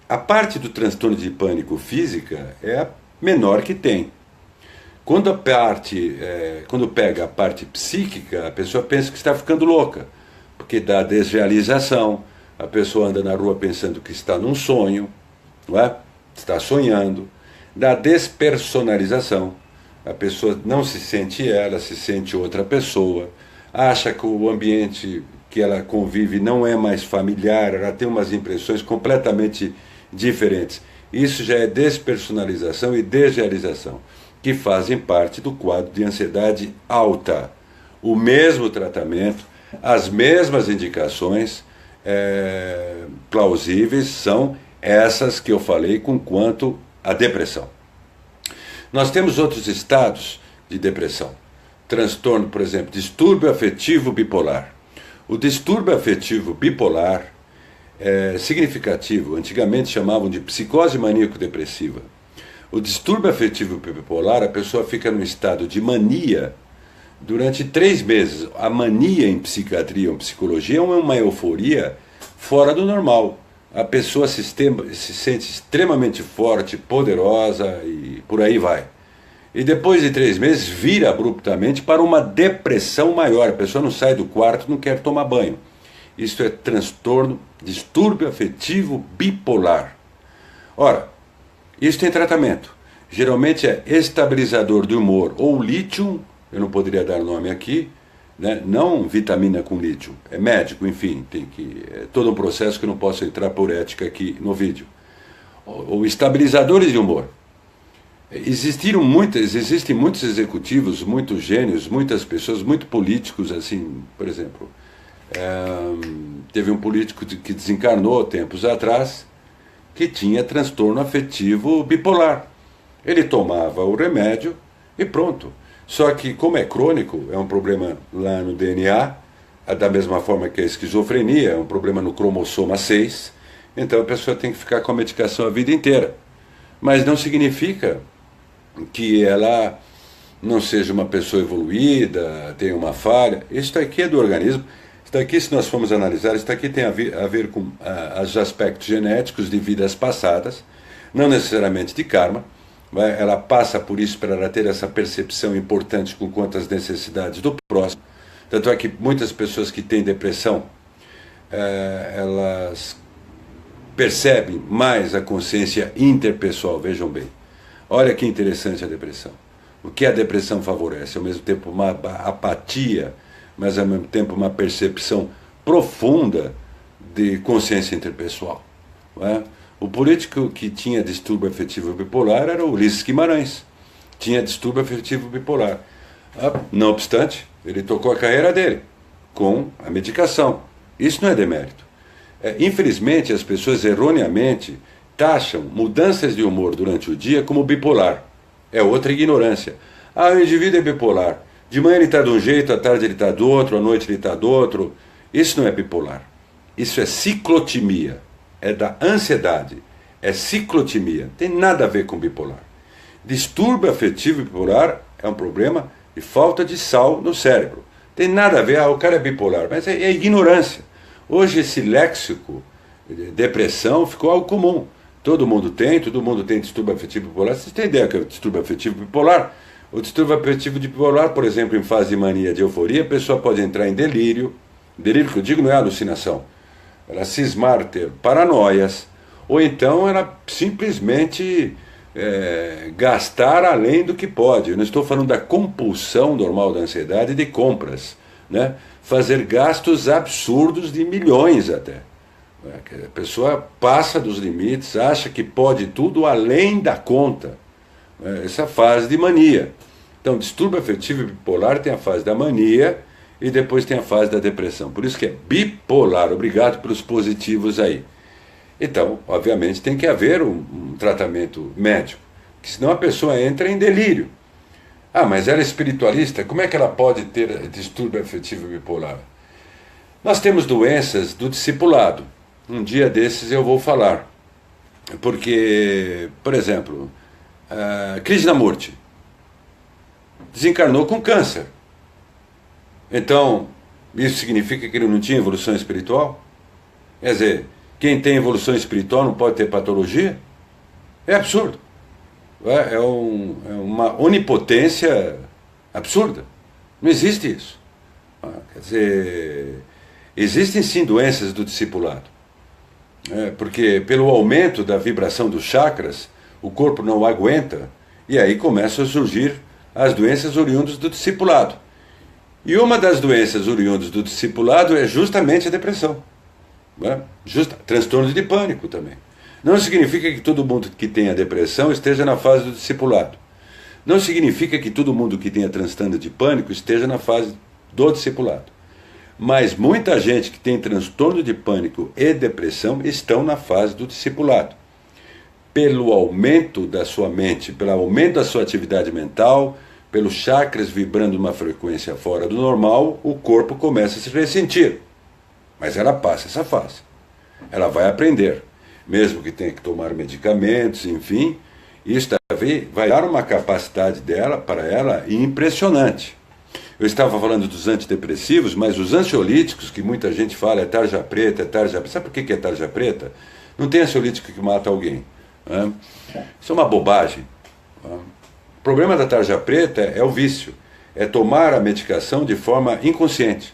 A parte do transtorno de pânico física é a menor que tem. Quando pega a parte psíquica, a pessoa pensa que está ficando louca, porque dá desrealização, a pessoa anda na rua pensando que está num sonho, não é? Está sonhando, dá despersonalização, a pessoa não se sente ela, se sente outra pessoa, acha que o ambiente que ela convive não é mais familiar, ela tem umas impressões completamente diferentes. Isso já é despersonalização e desrealização, que fazem parte do quadro de ansiedade alta. O mesmo tratamento, as mesmas indicações plausíveis são essas que eu falei com quanto à depressão. Nós temos outros estados de depressão. Transtorno, por exemplo, distúrbio afetivo bipolar. O distúrbio afetivo bipolar é significativo, antigamente chamavam de psicose maníaco-depressiva. O distúrbio afetivo bipolar, a pessoa fica num estado de mania durante 3 meses. A mania em psiquiatria ou psicologia é uma euforia fora do normal. A pessoa se sente extremamente forte, poderosa e por aí vai. E depois de 3 meses vira abruptamente para uma depressão maior. A pessoa não sai do quarto, não quer tomar banho. Isso é transtorno, distúrbio afetivo bipolar. Ora, isso tem tratamento. Geralmente é estabilizador do humor ou lítio, eu não poderia dar nome aqui, né? Não vitamina com lítio, é médico, enfim, é todo um processo que eu não posso entrar por ética aqui no vídeo. Ou estabilizadores de humor. Existem muitos executivos, muitos gênios, muitas pessoas, muitos políticos, assim, por exemplo, teve um político que desencarnou tempos atrás, que tinha transtorno afetivo bipolar. Ele tomava o remédio e pronto. Só que, como é crônico, é um problema lá no DNA, da mesma forma que a esquizofrenia, é um problema no cromossoma 6, então a pessoa tem que ficar com a medicação a vida inteira. Mas não significa que ela não seja uma pessoa evoluída, tenha uma falha. Isso aqui é do organismo. Isso aqui, se nós formos analisar, isso aqui tem a ver com os aspectos genéticos de vidas passadas, não necessariamente de karma. Ela passa por isso para ela ter essa percepção importante com quanto às necessidades do próximo. Tanto é que muitas pessoas que têm depressão, elas percebem mais a consciência interpessoal, vejam bem. Olha que interessante a depressão. O que a depressão favorece? Ao mesmo tempo uma apatia, mas ao mesmo tempo uma percepção profunda de consciência interpessoal. Não é? O político que tinha distúrbio afetivo bipolar era o Ulisses Guimarães. Tinha distúrbio afetivo bipolar. Não obstante, ele tocou a carreira dele com a medicação. Isso não é demérito. Infelizmente, as pessoas erroneamente taxam mudanças de humor durante o dia como bipolar. É outra ignorância. O indivíduo é bipolar. De manhã ele está de um jeito, à tarde ele está do outro, à noite ele está do outro. Isso não é bipolar. Isso é ciclotimia. É da ansiedade. É ciclotimia. Não tem nada a ver com bipolar. Distúrbio afetivo bipolar é um problema de falta de sal no cérebro. Tem nada a ver, o cara é bipolar. Mas é ignorância. Hoje esse léxico, depressão, ficou algo comum. Todo mundo tem distúrbio afetivo bipolar. Vocês têm ideia que é o distúrbio afetivo bipolar? O distúrbio afetivo bipolar, por exemplo, em fase de mania, de euforia, a pessoa pode entrar em delírio. Delírio que eu digo não é alucinação. Ela cismar, ter paranoias, ou então ela simplesmente gastar além do que pode. Eu não estou falando da compulsão normal da ansiedade de compras, né? Fazer gastos absurdos de milhões até. A pessoa passa dos limites, acha que pode tudo além da conta. Essa fase de mania. Então, distúrbio afetivo bipolar tem a fase da mania e depois tem a fase da depressão. Por isso que é bipolar. Obrigado pelos positivos aí. Então, obviamente, tem que haver um tratamento médico, porque senão a pessoa entra em delírio. Mas ela é espiritualista, como é que ela pode ter distúrbio afetivo bipolar? Nós temos doenças do discipulado. Um dia desses eu vou falar. Porque, por exemplo, Krishnamurti desencarnou com câncer. Então, isso significa que ele não tinha evolução espiritual? Quer dizer, quem tem evolução espiritual não pode ter patologia? É absurdo. É uma onipotência absurda. Não existe isso. Quer dizer, existem sim doenças do discipulado. Porque pelo aumento da vibração dos chakras, o corpo não aguenta, e aí começam a surgir as doenças oriundas do discipulado. E uma das doenças oriundas do discipulado é justamente a depressão. Transtorno de pânico também. Não significa que todo mundo que tenha depressão esteja na fase do discipulado. Não significa que todo mundo que tenha transtorno de pânico esteja na fase do discipulado. Mas muita gente que tem transtorno de pânico e depressão estão na fase do discipulado. Pelo aumento da sua mente, pelo aumento da sua atividade mental, pelos chakras vibrando uma frequência fora do normal, o corpo começa a se ressentir. Mas ela passa essa fase. Ela vai aprender. Mesmo que tenha que tomar medicamentos, enfim, isso vai dar uma capacidade dela, para ela, impressionante. Eu estava falando dos antidepressivos, mas os ansiolíticos, que muita gente fala, é tarja preta, é tarja preta. Sabe por que é tarja preta? Não tem ansiolítico que mata alguém. Né? Isso é uma bobagem. Né? O problema da tarja preta é o vício. É tomar a medicação de forma inconsciente.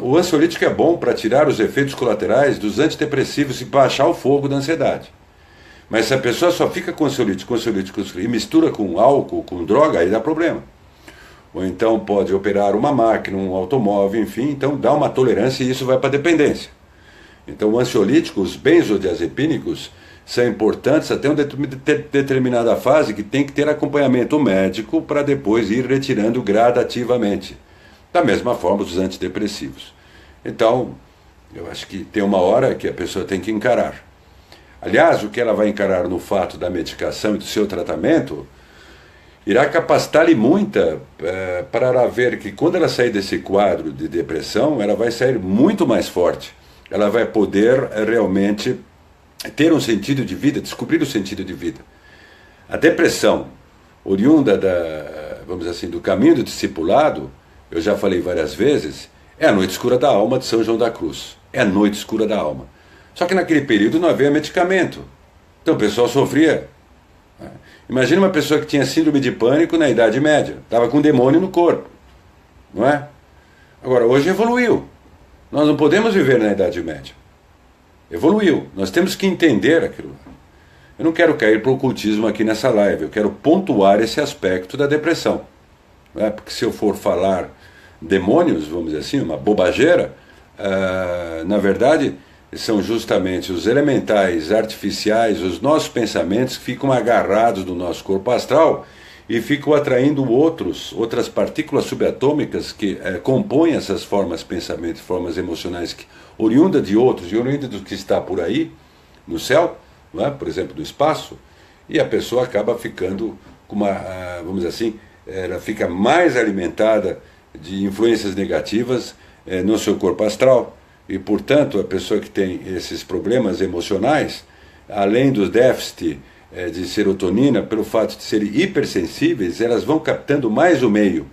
O ansiolítico é bom para tirar os efeitos colaterais dos antidepressivos e baixar o fogo da ansiedade. Mas se a pessoa só fica com ansiolítico e mistura com álcool, com droga, aí dá problema. Ou então pode operar uma máquina, um automóvel, enfim, então dá uma tolerância e isso vai para a dependência. Então o ansiolítico, os benzodiazepínicos, são importantes até uma determinada fase que tem que ter acompanhamento médico para depois ir retirando gradativamente. Da mesma forma os antidepressivos. Então, eu acho que tem uma hora que a pessoa tem que encarar. Aliás, o que ela vai encarar no fato da medicação e do seu tratamento irá capacitar-lhe muita para ela ver que quando ela sair desse quadro de depressão, ela vai sair muito mais forte. Ela vai poder realmente ter um sentido de vida, descobrir o sentido de vida. A depressão, oriunda vamos dizer assim, do caminho do discipulado, eu já falei várias vezes, é a noite escura da alma de São João da Cruz. É a noite escura da alma. Só que naquele período não havia medicamento. Então o pessoal sofria. Imagina uma pessoa que tinha síndrome de pânico na Idade Média. Estava com um demônio no corpo. Não é? Agora, hoje evoluiu. Nós não podemos viver na Idade Média. Evoluiu. Nós temos que entender aquilo. Eu não quero cair para o ocultismo aqui nessa live. Eu quero pontuar esse aspecto da depressão. Não é? Porque se eu for falar demônios, vamos dizer assim, uma bobageira, na verdade, são justamente os elementais artificiais, os nossos pensamentos que ficam agarrados no nosso corpo astral e ficam atraindo outras partículas subatômicas que compõem essas formas de pensamento, formas emocionais que oriunda de outros e oriunda do que está por aí, no céu, não é? Por exemplo, no espaço, e a pessoa acaba ficando com uma, vamos dizer assim, ela fica mais alimentada de influências negativas no seu corpo astral. E, portanto, a pessoa que tem esses problemas emocionais, além do déficit de serotonina, pelo fato de serem hipersensíveis, elas vão captando mais o meio.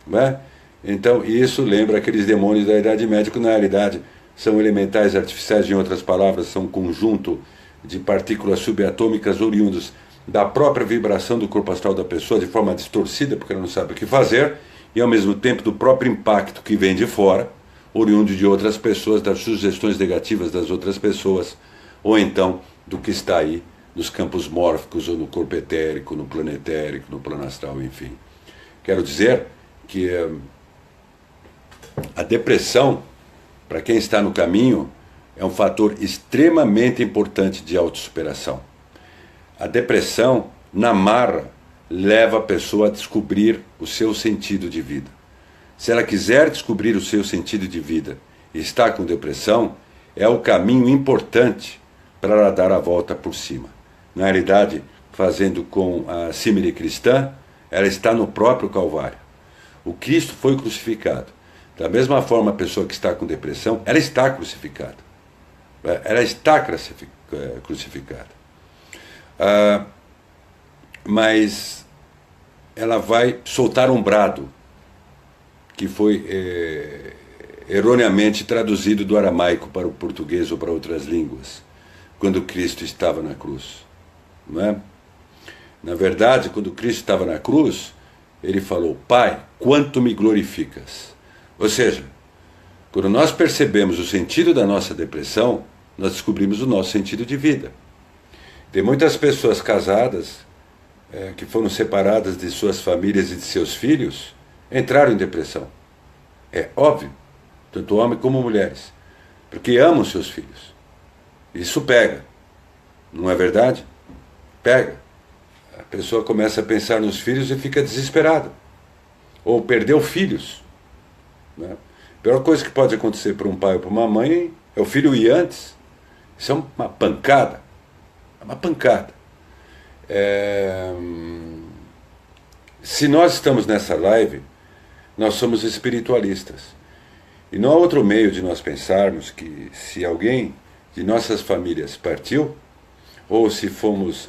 Não é? Então, isso lembra aqueles demônios da Idade Média, que na realidade são elementais artificiais, em outras palavras, são um conjunto de partículas subatômicas oriundas da própria vibração do corpo astral da pessoa, de forma distorcida, porque ela não sabe o que fazer, e ao mesmo tempo do próprio impacto que vem de fora, oriundo de outras pessoas, das sugestões negativas das outras pessoas, ou então do que está aí nos campos mórficos, ou no corpo etérico, no plano etérico, no plano astral, enfim. Quero dizer que a depressão, para quem está no caminho, é um fator extremamente importante de autossuperação. A depressão, na marra, leva a pessoa a descobrir o seu sentido de vida. Se ela quiser descobrir o seu sentido de vida e está com depressão, é o caminho importante para ela dar a volta por cima. Na realidade, fazendo com a símile cristã, ela está no próprio Calvário. O Cristo foi crucificado. Da mesma forma, a pessoa que está com depressão, ela está crucificada. Ela está crucificada. Mas ela vai soltar um brado, que foi erroneamente traduzido do aramaico para o português ou para outras línguas, quando Cristo estava na cruz. Não é? Na verdade, quando Cristo estava na cruz, ele falou: Pai, quanto me glorificas. Ou seja, quando nós percebemos o sentido da nossa depressão, nós descobrimos o nosso sentido de vida. Tem muitas pessoas casadas que foram separadas de suas famílias e de seus filhos, entraram em depressão. É óbvio, tanto homens como mulheres, porque amam seus filhos. Isso pega, não é verdade? Pega. A pessoa começa a pensar nos filhos e fica desesperada. Ou perdeu filhos. Né? A pior coisa que pode acontecer para um pai ou para uma mãe é o filho ir antes. Isso é uma pancada. É uma pancada. Se nós estamos nessa live, nós somos espiritualistas. E não há outro meio de nós pensarmos que se alguém de nossas famílias partiu, ou se fomos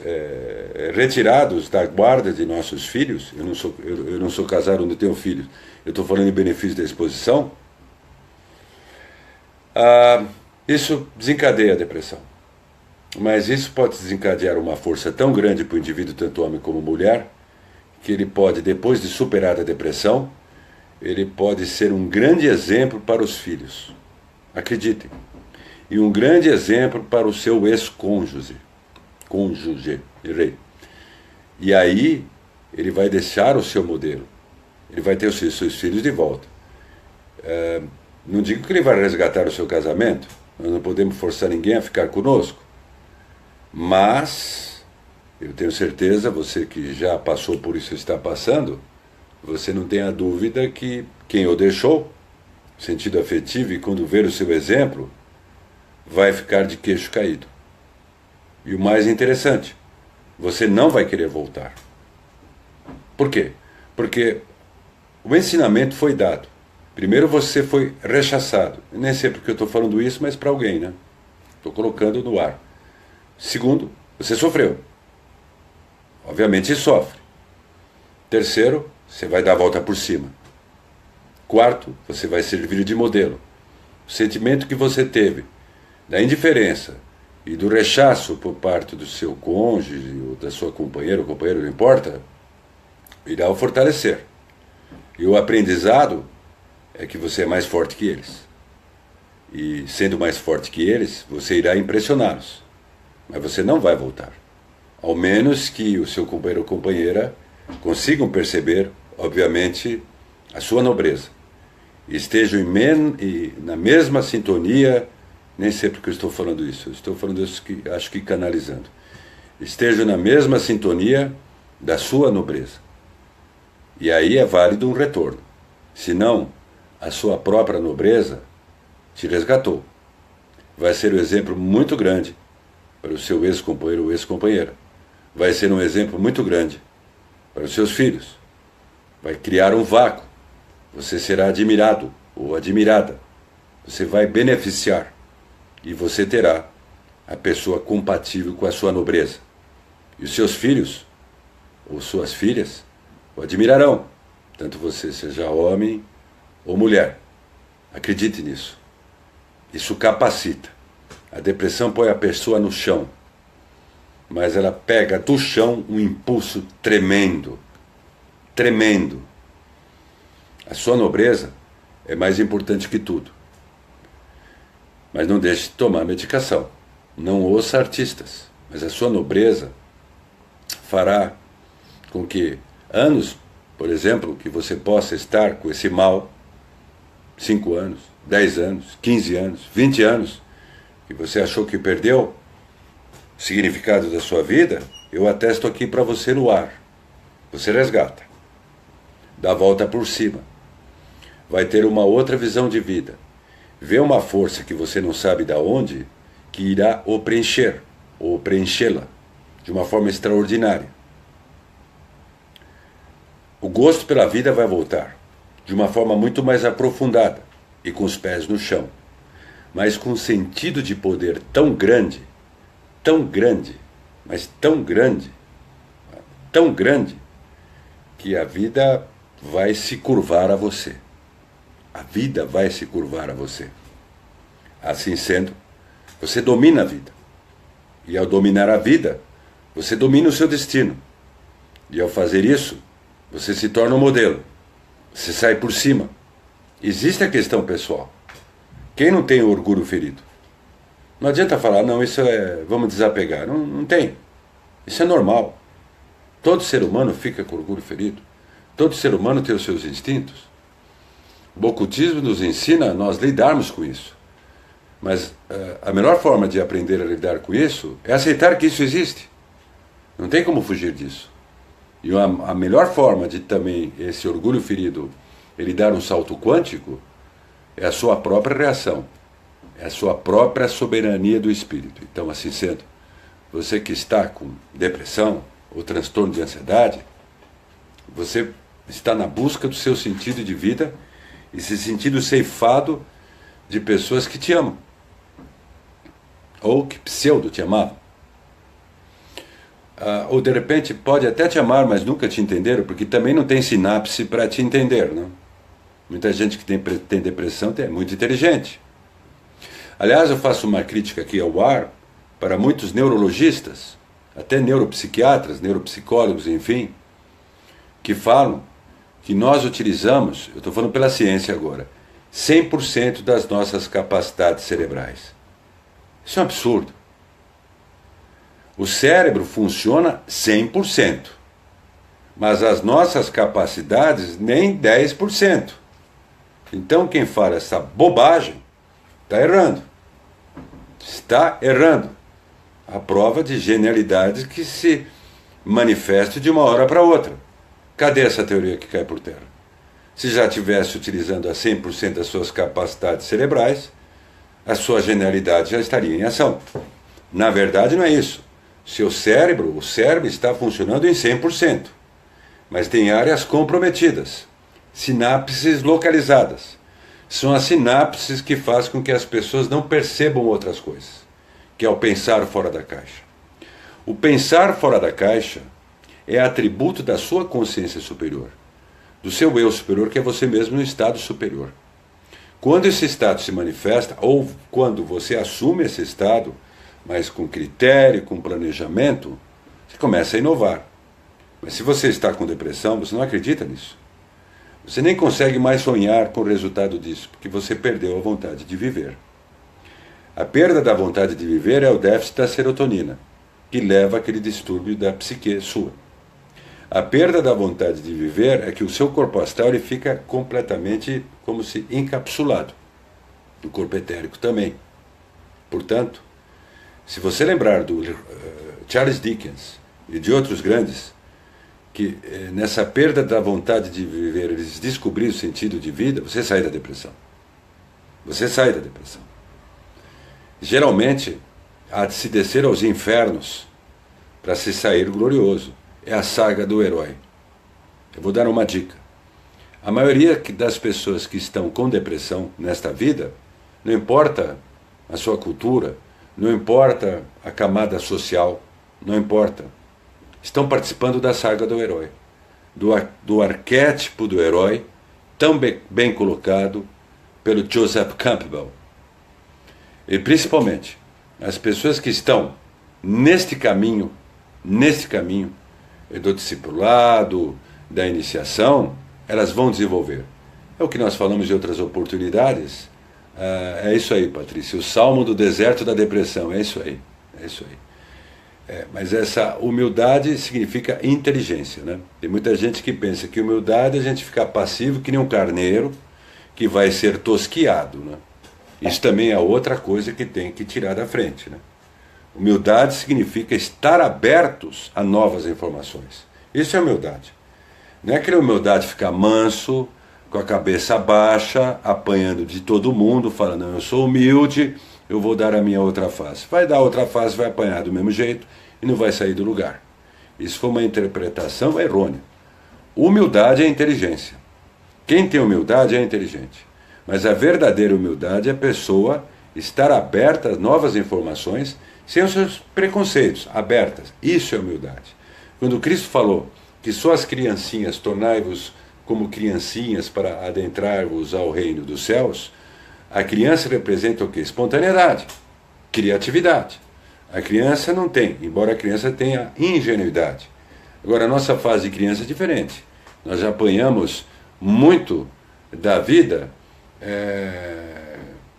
retirados da guarda de nossos filhos, eu não sou casado, não tenho filhos, eu estou falando em benefício da exposição, isso desencadeia a depressão. Mas isso pode desencadear uma força tão grande para o indivíduo, tanto homem como mulher, que ele pode, depois de superar a depressão, ele pode ser um grande exemplo para os filhos. Acreditem. E um grande exemplo para o seu ex-cônjuge. Errei. E aí, ele vai deixar o seu modelo. Ele vai ter os seus filhos de volta. Não digo que ele vai resgatar o seu casamento. Nós não podemos forçar ninguém a ficar conosco. Mas, eu tenho certeza, você que já passou por isso e está passando, você não tem a dúvida que quem o deixou, sentido afetivo, e quando ver o seu exemplo, vai ficar de queixo caído. E o mais interessante, você não vai querer voltar. Por quê? Porque o ensinamento foi dado. Primeiro você foi rechaçado. Eu nem sei porque eu estou falando isso, mas para alguém, né? Estou colocando no ar. Segundo, você sofreu. Obviamente sofre. Terceiro, você vai dar a volta por cima. Quarto, você vai servir de modelo. O sentimento que você teve da indiferença e do rechaço por parte do seu cônjuge ou da sua companheira ou companheiro, não importa, irá o fortalecer. E o aprendizado é que você é mais forte que eles. E sendo mais forte que eles, você irá impressioná-los. Mas você não vai voltar. Ao menos que o seu companheiro ou companheira consigam perceber, obviamente, a sua nobreza. E estejam na mesma sintonia, nem sei porque eu estou falando isso, eu estou falando isso, acho que canalizando. Estejam na mesma sintonia da sua nobreza. E aí é válido um retorno. Senão, a sua própria nobreza te resgatou. Vai ser um exemplo muito grande para o seu ex-companheiro ou ex-companheira. Vai ser um exemplo muito grande para os seus filhos. Vai criar um vácuo. Você será admirado ou admirada. Você vai beneficiar. E você terá a pessoa compatível com a sua nobreza. E os seus filhos ou suas filhas o admirarão. Tanto você seja homem ou mulher. Acredite nisso. Isso capacita. A depressão põe a pessoa no chão, mas ela pega do chão um impulso tremendo, tremendo. A sua nobreza é mais importante que tudo. Mas não deixe de tomar medicação. Não ouça artistas, mas a sua nobreza fará com que anos, por exemplo, que você possa estar com esse mal, 5 anos, 10 anos, 15 anos, 20 anos, que você achou que perdeu o significado da sua vida, eu atesto aqui para você no ar. Você resgata. Dá a volta por cima. Vai ter uma outra visão de vida. Vê uma força que você não sabe de onde, que irá o preencher, ou preenchê-la, de uma forma extraordinária. O gosto pela vida vai voltar, de uma forma muito mais aprofundada, e com os pés no chão. Mas com um sentido de poder tão grande, mas tão grande, que a vida vai se curvar a você. A vida vai se curvar a você. Assim sendo, você domina a vida. E ao dominar a vida, você domina o seu destino. E ao fazer isso, você se torna um modelo. Você sai por cima. Existe a questão pessoal. Quem não tem o orgulho ferido? Não adianta falar, não, isso vamos desapegar. Não, não tem. Isso é normal. Todo ser humano fica com orgulho ferido. Todo ser humano tem os seus instintos. O ocultismo nos ensina a nós lidarmos com isso. Mas a melhor forma de aprender a lidar com isso é aceitar que isso existe. Não tem como fugir disso. E a melhor forma de também esse orgulho ferido ele dar um salto quântico é a sua própria reação. É a sua própria soberania do espírito. Então, assim sendo, você que está com depressão ou transtorno de ansiedade, você está na busca do seu sentido de vida e se sentindo ceifado de pessoas que te amam. Ou que pseudo te amavam. ou de repente pode até te amar, mas nunca te entenderam, porque também não tem sinapse para te entender, não? Muita gente que tem depressão é muito inteligente. Aliás, eu faço uma crítica aqui ao ar para muitos neurologistas, até neuropsiquiatras, neuropsicólogos, enfim, que falam que nós utilizamos, eu estou falando pela ciência agora, 100% das nossas capacidades cerebrais. Isso é um absurdo. O cérebro funciona 100%, mas as nossas capacidades nem 10%. Então quem fala essa bobagem está errando. Está errando. A prova de genialidades que se manifesta de uma hora para outra. Cadê essa teoria que cai por terra? Se já estivesse utilizando a 100% das suas capacidades cerebrais, a sua genialidade já estaria em ação. Na verdade não é isso. O cérebro está funcionando em 100%, mas tem áreas comprometidas, sinapses localizadas. São as sinapses que fazem com que as pessoas não percebam outras coisas, que é o pensar fora da caixa. O pensar fora da caixa é atributo da sua consciência superior, do seu eu superior, que é você mesmo no estado superior. Quando esse estado se manifesta, ou quando você assume esse estado, mas com critério, com planejamento, você começa a inovar. Mas se você está com depressão, você não acredita nisso. Você nem consegue mais sonhar com o resultado disso, porque você perdeu a vontade de viver. A perda da vontade de viver é o déficit da serotonina, que leva àquele distúrbio da psique sua. A perda da vontade de viver é que o seu corpo astral ele fica completamente como se encapsulado. O corpo etérico também. Portanto, se você lembrar do Charles Dickens e de outros grandes, que nessa perda da vontade de viver eles descobriram o sentido de vida, você sai da depressão. Você sai da depressão. Geralmente, há de se descer aos infernos para se sair glorioso. É a saga do herói. Eu vou dar uma dica. A maioria das pessoas que estão com depressão nesta vida, não importa a sua cultura, não importa a camada social, não importa. Estão participando da saga do herói, do arquétipo do herói, tão bem colocado pelo Joseph Campbell. E principalmente, as pessoas que estão neste caminho do discipulado, da iniciação, elas vão desenvolver. É o que nós falamos de outras oportunidades. É isso aí, Patrícia. O salmo do deserto da depressão. É isso aí. É isso aí. Mas essa humildade significa inteligência, né? Tem muita gente que pensa que humildade é a gente ficar passivo que nem um carneiro que vai ser tosquiado, né? Isso também é outra coisa que tem que tirar da frente, né? Humildade significa estar abertos a novas informações. Isso é humildade. Não é aquela humildade ficar manso, com a cabeça baixa, apanhando de todo mundo, falando, não, eu sou humilde, eu vou dar a minha outra face. Vai dar outra face, vai apanhar do mesmo jeito e não vai sair do lugar. Isso foi uma interpretação errônea. Humildade é inteligência. Quem tem humildade é inteligente. Mas a verdadeira humildade é a pessoa estar aberta a novas informações sem os seus preconceitos, abertas. Isso é humildade. Quando Cristo falou que só as criancinhas tornai-vos como criancinhas para adentrar-vos ao reino dos céus, a criança representa o quê? Espontaneidade, criatividade. A criança não tem, embora a criança tenha ingenuidade. Agora, a nossa fase de criança é diferente. Nós já apanhamos muito da vida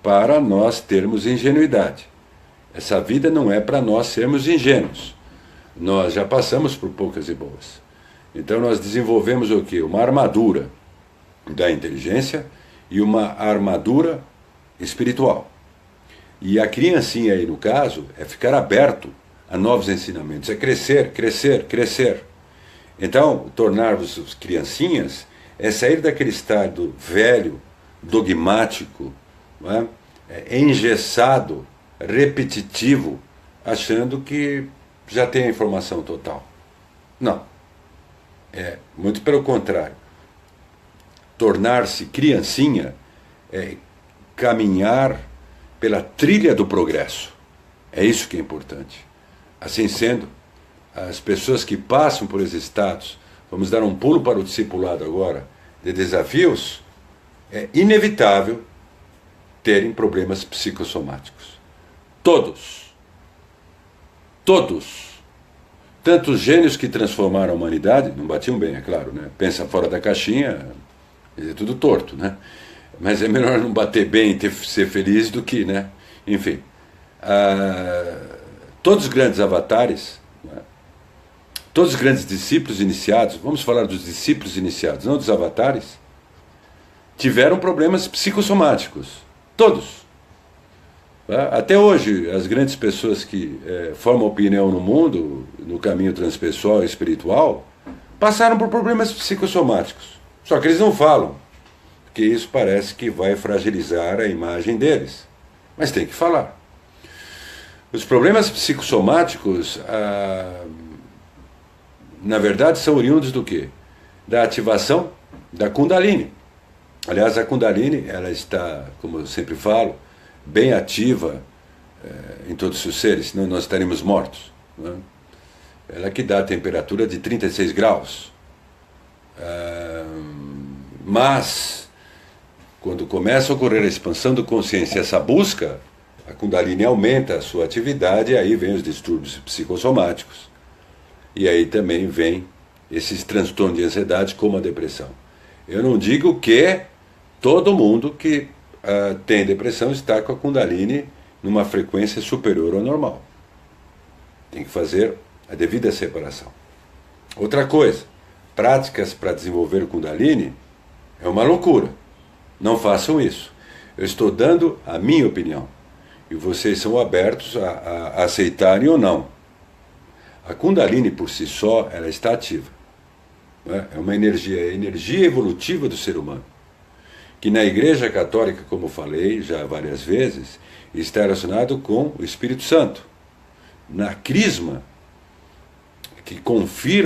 para nós termos ingenuidade. Essa vida não é para nós sermos ingênuos. Nós já passamos por poucas e boas. Então nós desenvolvemos o quê? Uma armadura da inteligência e uma armadura espiritual. E a criancinha aí, no caso, é ficar aberto a novos ensinamentos, é crescer, crescer, crescer. Então, tornar-vos criancinhas é sair daquele estado velho, dogmático, não é? Engessado, repetitivo, achando que já tem a informação total. Não. Muito pelo contrário. Tornar-se criancinha é caminhar pela trilha do progresso. É isso que é importante. Assim sendo, as pessoas que passam por esses estados, vamos dar um pulo para o discipulado agora, de desafios, é inevitável terem problemas psicossomáticos. Todos. Todos. Tanto os gênios que transformaram a humanidade, não batiam bem, é claro, né? Pensa fora da caixinha, é tudo torto, né? Mas é melhor não bater bem e ser feliz do que, né? Enfim. Todos os grandes avatares, né? Todos os grandes discípulos iniciados, vamos falar dos discípulos iniciados, não dos avatares, tiveram problemas psicossomáticos. Todos. Até hoje, as grandes pessoas que formam opinião no mundo, no caminho transpessoal e espiritual, passaram por problemas psicossomáticos. Só que eles não falam, porque isso parece que vai fragilizar a imagem deles. Mas tem que falar. Os problemas psicossomáticos, na verdade, são oriundos do quê? Da ativação da Kundalini. Aliás, a Kundalini, ela está, como eu sempre falo, bem ativa em todos os seres, senão nós estaremos mortos. Né? Ela que dá a temperatura de 36 graus. Mas, quando começa a ocorrer a expansão da consciência, essa busca, a Kundalini aumenta a sua atividade, e aí vem os distúrbios psicossomáticos. E aí também vem esses transtornos de ansiedade, como a depressão. Eu não digo que todo mundo que tem depressão está com a Kundalini numa frequência superior ao normal. Tem que fazer a devida separação. Outra coisa, práticas para desenvolver o Kundalini é uma loucura. Não façam isso. Eu estou dando a minha opinião. E vocês são abertos a aceitarem ou não. A Kundalini por si só, ela está ativa. É uma energia, é a energia evolutiva do ser humano. Que na Igreja Católica, como falei já várias vezes, está relacionado com o Espírito Santo. Na Crisma, que confirma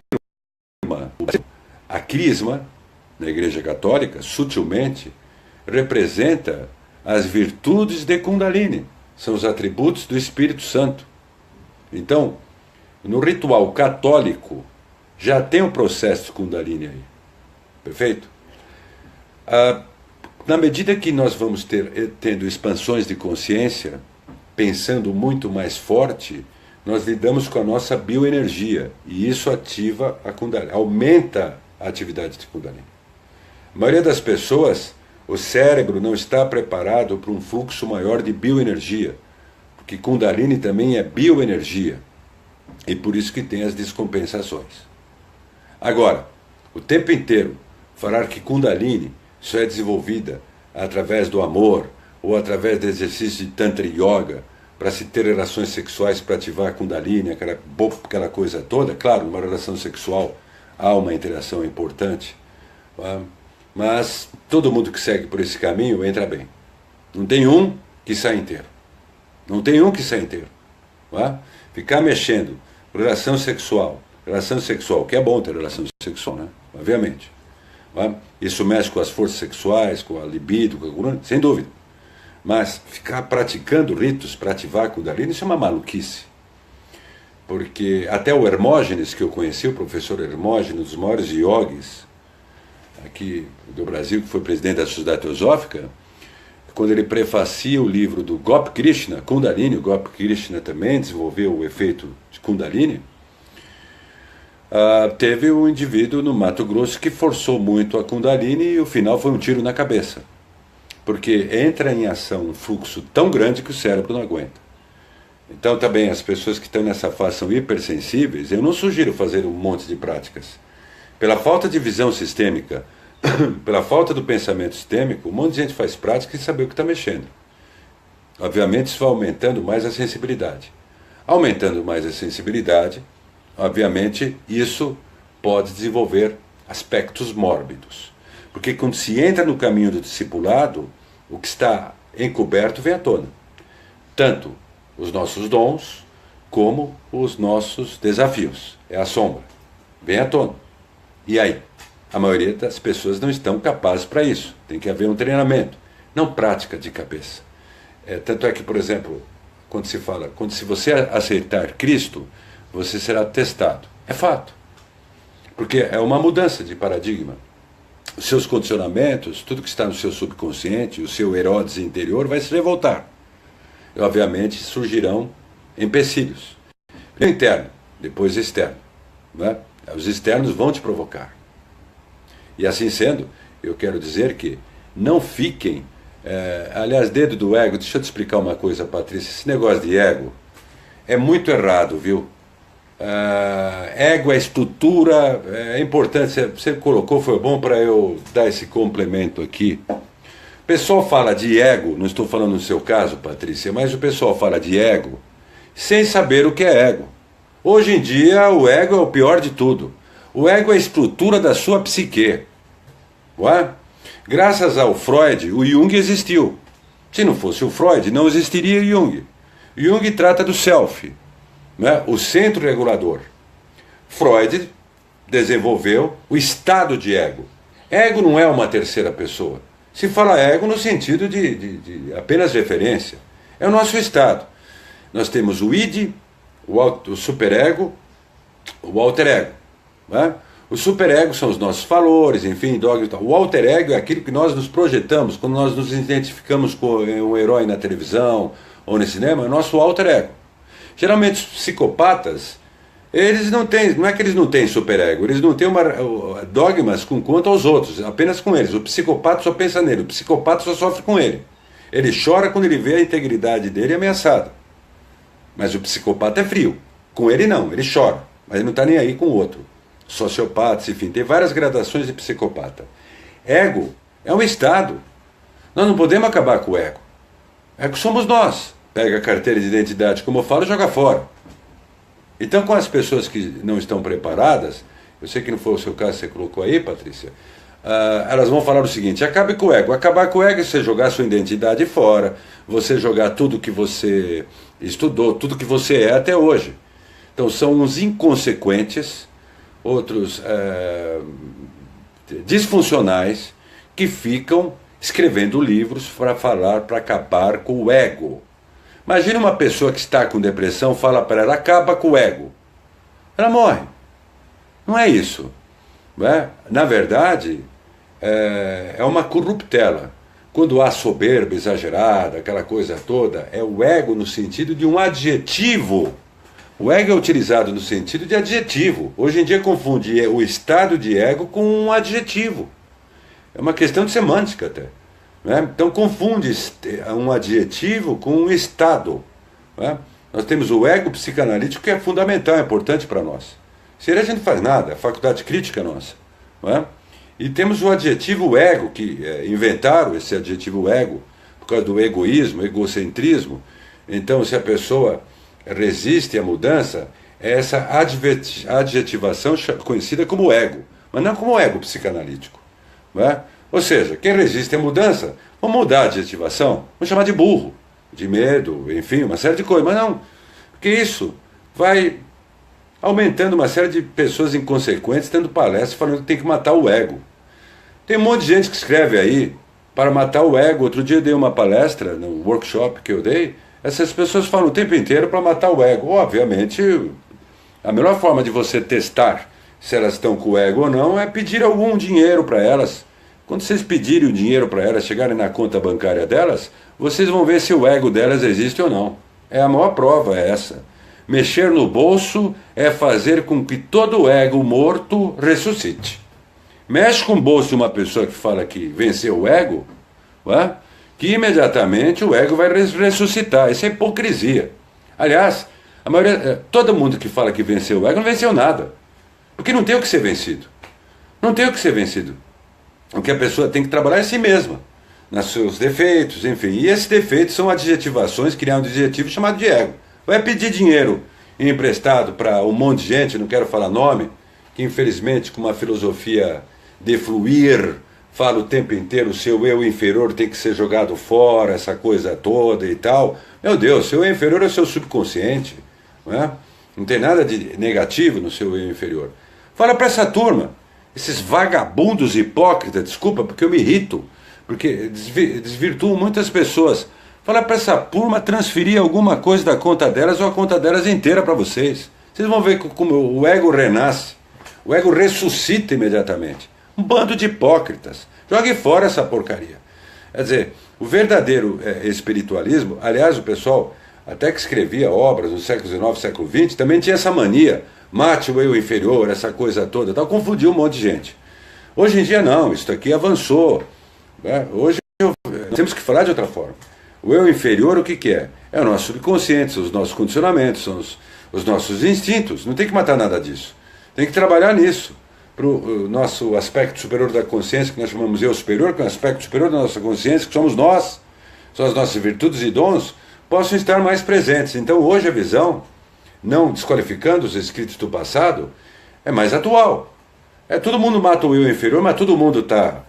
a Crisma, na Igreja Católica, sutilmente, representa as virtudes de Kundalini. São os atributos do Espírito Santo. Então, no ritual católico, já tem o processo de Kundalini aí. Perfeito? Na medida que nós vamos tendo expansões de consciência, pensando muito mais forte, nós lidamos com a nossa bioenergia. E isso ativa a Kundalini, aumenta a atividade de Kundalini. A maioria das pessoas, o cérebro não está preparado para um fluxo maior de bioenergia. Porque Kundalini também é bioenergia. E por isso que tem as descompensações. Agora, o tempo inteiro, falar que Kundalini só é desenvolvida através do amor ou através do exercício de Tantra Yoga para se ter relações sexuais para ativar a Kundalini, aquela coisa toda. Claro, numa relação sexual há uma interação importante, mas todo mundo que segue por esse caminho entra bem. Não tem um que sai inteiro. Não tem um que sai inteiro. Ficar mexendo, relação sexual, que é bom ter relação sexual, né? Obviamente. Isso mexe com as forças sexuais, com a libido, sem dúvida. Mas ficar praticando ritos para ativar a Kundalini, isso é uma maluquice. Porque até o Hermógenes, que eu conheci, o professor Hermógenes, um dos maiores yogis aqui do Brasil, que foi presidente da Sociedade Teosófica, quando ele prefacia o livro do Gopi Krishna, Kundalini, o Gopi Krishna também desenvolveu o efeito de Kundalini, teve um indivíduo no Mato Grosso que forçou muito a Kundalini e o final foi um tiro na cabeça. Porque entra em ação um fluxo tão grande que o cérebro não aguenta. Então também as pessoas que estão nessa fase são hipersensíveis, eu não sugiro fazer um monte de práticas. Pela falta de visão sistêmica, pela falta do pensamento sistêmico, um monte de gente faz prática sem saber o que está mexendo. Obviamente isso vai aumentando mais a sensibilidade. Aumentando mais a sensibilidade, obviamente isso pode desenvolver aspectos mórbidos. Porque quando se entra no caminho do discipulado, o que está encoberto vem à tona. Tanto os nossos dons, como os nossos desafios. É a sombra. Vem à tona. E aí? A maioria das pessoas não estão capazes para isso. Tem que haver um treinamento. Não prática de cabeça. Tanto é que, por exemplo, se você aceitar Cristo, você será testado. É fato. Porque é uma mudança de paradigma. Os seus condicionamentos, tudo que está no seu subconsciente, o seu Herodes interior vai se revoltar. E, obviamente, surgirão empecilhos. Primeiro interno, depois externo. Né? Os externos vão te provocar. E assim sendo, eu quero dizer que não fiquem... aliás, dedo do ego, deixa eu te explicar uma coisa, Patrícia. Esse negócio de ego é muito errado, viu? Ego é estrutura, é importante, você colocou, foi bom para eu dar esse complemento aqui. O pessoal fala de ego, não estou falando no seu caso, Patrícia, mas o pessoal fala de ego sem saber o que é ego. Hoje em dia, o ego é o pior de tudo. O ego é a estrutura da sua psique. Ué? Graças ao Freud, o Jung existiu. Se não fosse o Freud, não existiria o Jung. Jung trata do self, né? O centro regulador. Freud desenvolveu o estado de ego. Ego não é uma terceira pessoa. Se fala ego no sentido de apenas referência. É o nosso estado. Nós temos o id, o superego, o alter ego. Né? O superego são os nossos valores, enfim, dogmas e tal. O alter ego é aquilo que nós nos projetamos, quando nós nos identificamos com um herói na televisão ou no cinema, é o nosso alter ego. Geralmente os psicopatas, eles não têm, não é que eles não têm superego, eles não têm dogmas com quanto aos outros, apenas com eles. O psicopata só pensa nele, o psicopata só sofre com ele. Ele chora quando ele vê a integridade dele ameaçada. Mas o psicopata é frio. Com ele não, ele chora, mas ele não está nem aí com o outro. Sociopatas, enfim, tem várias gradações de psicopata. Ego é um estado. Nós não podemos acabar com o ego. Ego somos nós. Pega a carteira de identidade, como eu falo, e joga fora. Então, com as pessoas que não estão preparadas, eu sei que não foi o seu caso que você colocou aí, Patrícia, elas vão falar o seguinte: acabe com o ego. Acabar com o ego é você jogar sua identidade fora, você jogar tudo que você estudou, tudo que você é até hoje. Então, são uns inconsequentes, outros disfuncionais, que ficam escrevendo livros para falar, para acabar com o ego. Imagina uma pessoa que está com depressão, fala para ela, acaba com o ego. Ela morre. Não é isso. Não é? Na verdade, é uma corruptela. Quando há soberba exagerada, aquela coisa toda, é o ego no sentido de um adjetivo. O ego é utilizado no sentido de adjetivo. Hoje em dia confunde o estado de ego com um adjetivo. É uma questão de semântica até. Né? Então confunde um adjetivo com um estado. Né? Nós temos o ego psicanalítico, que é fundamental, é importante para nós. Sem ele a gente não faz nada, é a faculdade crítica nossa. Né? E temos o adjetivo ego, que inventaram esse adjetivo ego, por causa do egoísmo, egocentrismo. Então, se a pessoa resiste à mudança, é essa adjetivação conhecida como ego, mas não como ego psicanalítico. Né? Ou seja, quem resiste à mudança, vamos mudar a adjetivação, vamos chamar de burro, de medo, enfim, uma série de coisas, mas não, porque isso vai aumentando uma série de pessoas inconsequentes tendo palestras falando que tem que matar o ego. Tem um monte de gente que escreve aí para matar o ego. Outro dia eu dei uma palestra, no workshop que eu dei, essas pessoas falam o tempo inteiro para matar o ego. Obviamente, a melhor forma de você testar se elas estão com o ego ou não é pedir algum dinheiro para elas. Quando vocês pedirem o dinheiro para elas, chegarem na conta bancária delas, vocês vão ver se o ego delas existe ou não. É a maior prova, é essa. Mexer no bolso é fazer com que todo o ego morto ressuscite. Mexe com o bolso de uma pessoa que fala que venceu o ego, né? Que imediatamente o ego vai ressuscitar. Isso é hipocrisia. Aliás, a maioria, todo mundo que fala que venceu o ego não venceu nada. Porque não tem o que ser vencido. Não tem o que ser vencido. O que a pessoa tem que trabalhar é em si mesma, nos seus defeitos, enfim. E esses defeitos são adjetivações, criar um adjetivo chamado de ego. Vai pedir dinheiro emprestado para um monte de gente, não quero falar nome, que infelizmente com uma filosofia de fluir, fala o tempo inteiro, o seu eu inferior tem que ser jogado fora, essa coisa toda e tal. Meu Deus, seu eu inferior é o seu subconsciente. Não é? Não tem nada de negativo no seu eu inferior. Fala para essa turma, esses vagabundos hipócritas, desculpa, porque eu me irrito, porque desvirtuam muitas pessoas. Fala para essa turma transferir alguma coisa da conta delas ou a conta delas inteira para vocês. Vocês vão ver como o ego renasce, o ego ressuscita imediatamente. Um bando de hipócritas. Jogue fora essa porcaria. Quer dizer, o verdadeiro espiritualismo, aliás, o pessoal até que escrevia obras no século XIX, século XX, também tinha essa mania, mate o eu inferior, essa coisa toda, tal, confundiu um monte de gente. Hoje em dia não, isso aqui avançou. Né? Hoje nós temos que falar de outra forma. O eu inferior, o que, que é? É o nosso subconsciente, são os nossos condicionamentos, são os nossos instintos. Não tem que matar nada disso. Tem que trabalhar nisso. Para o nosso aspecto superior da consciência, que nós chamamos eu superior, que é o aspecto superior da nossa consciência, que somos nós, são as nossas virtudes e dons, possam estar mais presentes. Então hoje a visão, não desqualificando os escritos do passado, é mais atual. Todo mundo mata o eu inferior, mas todo mundo está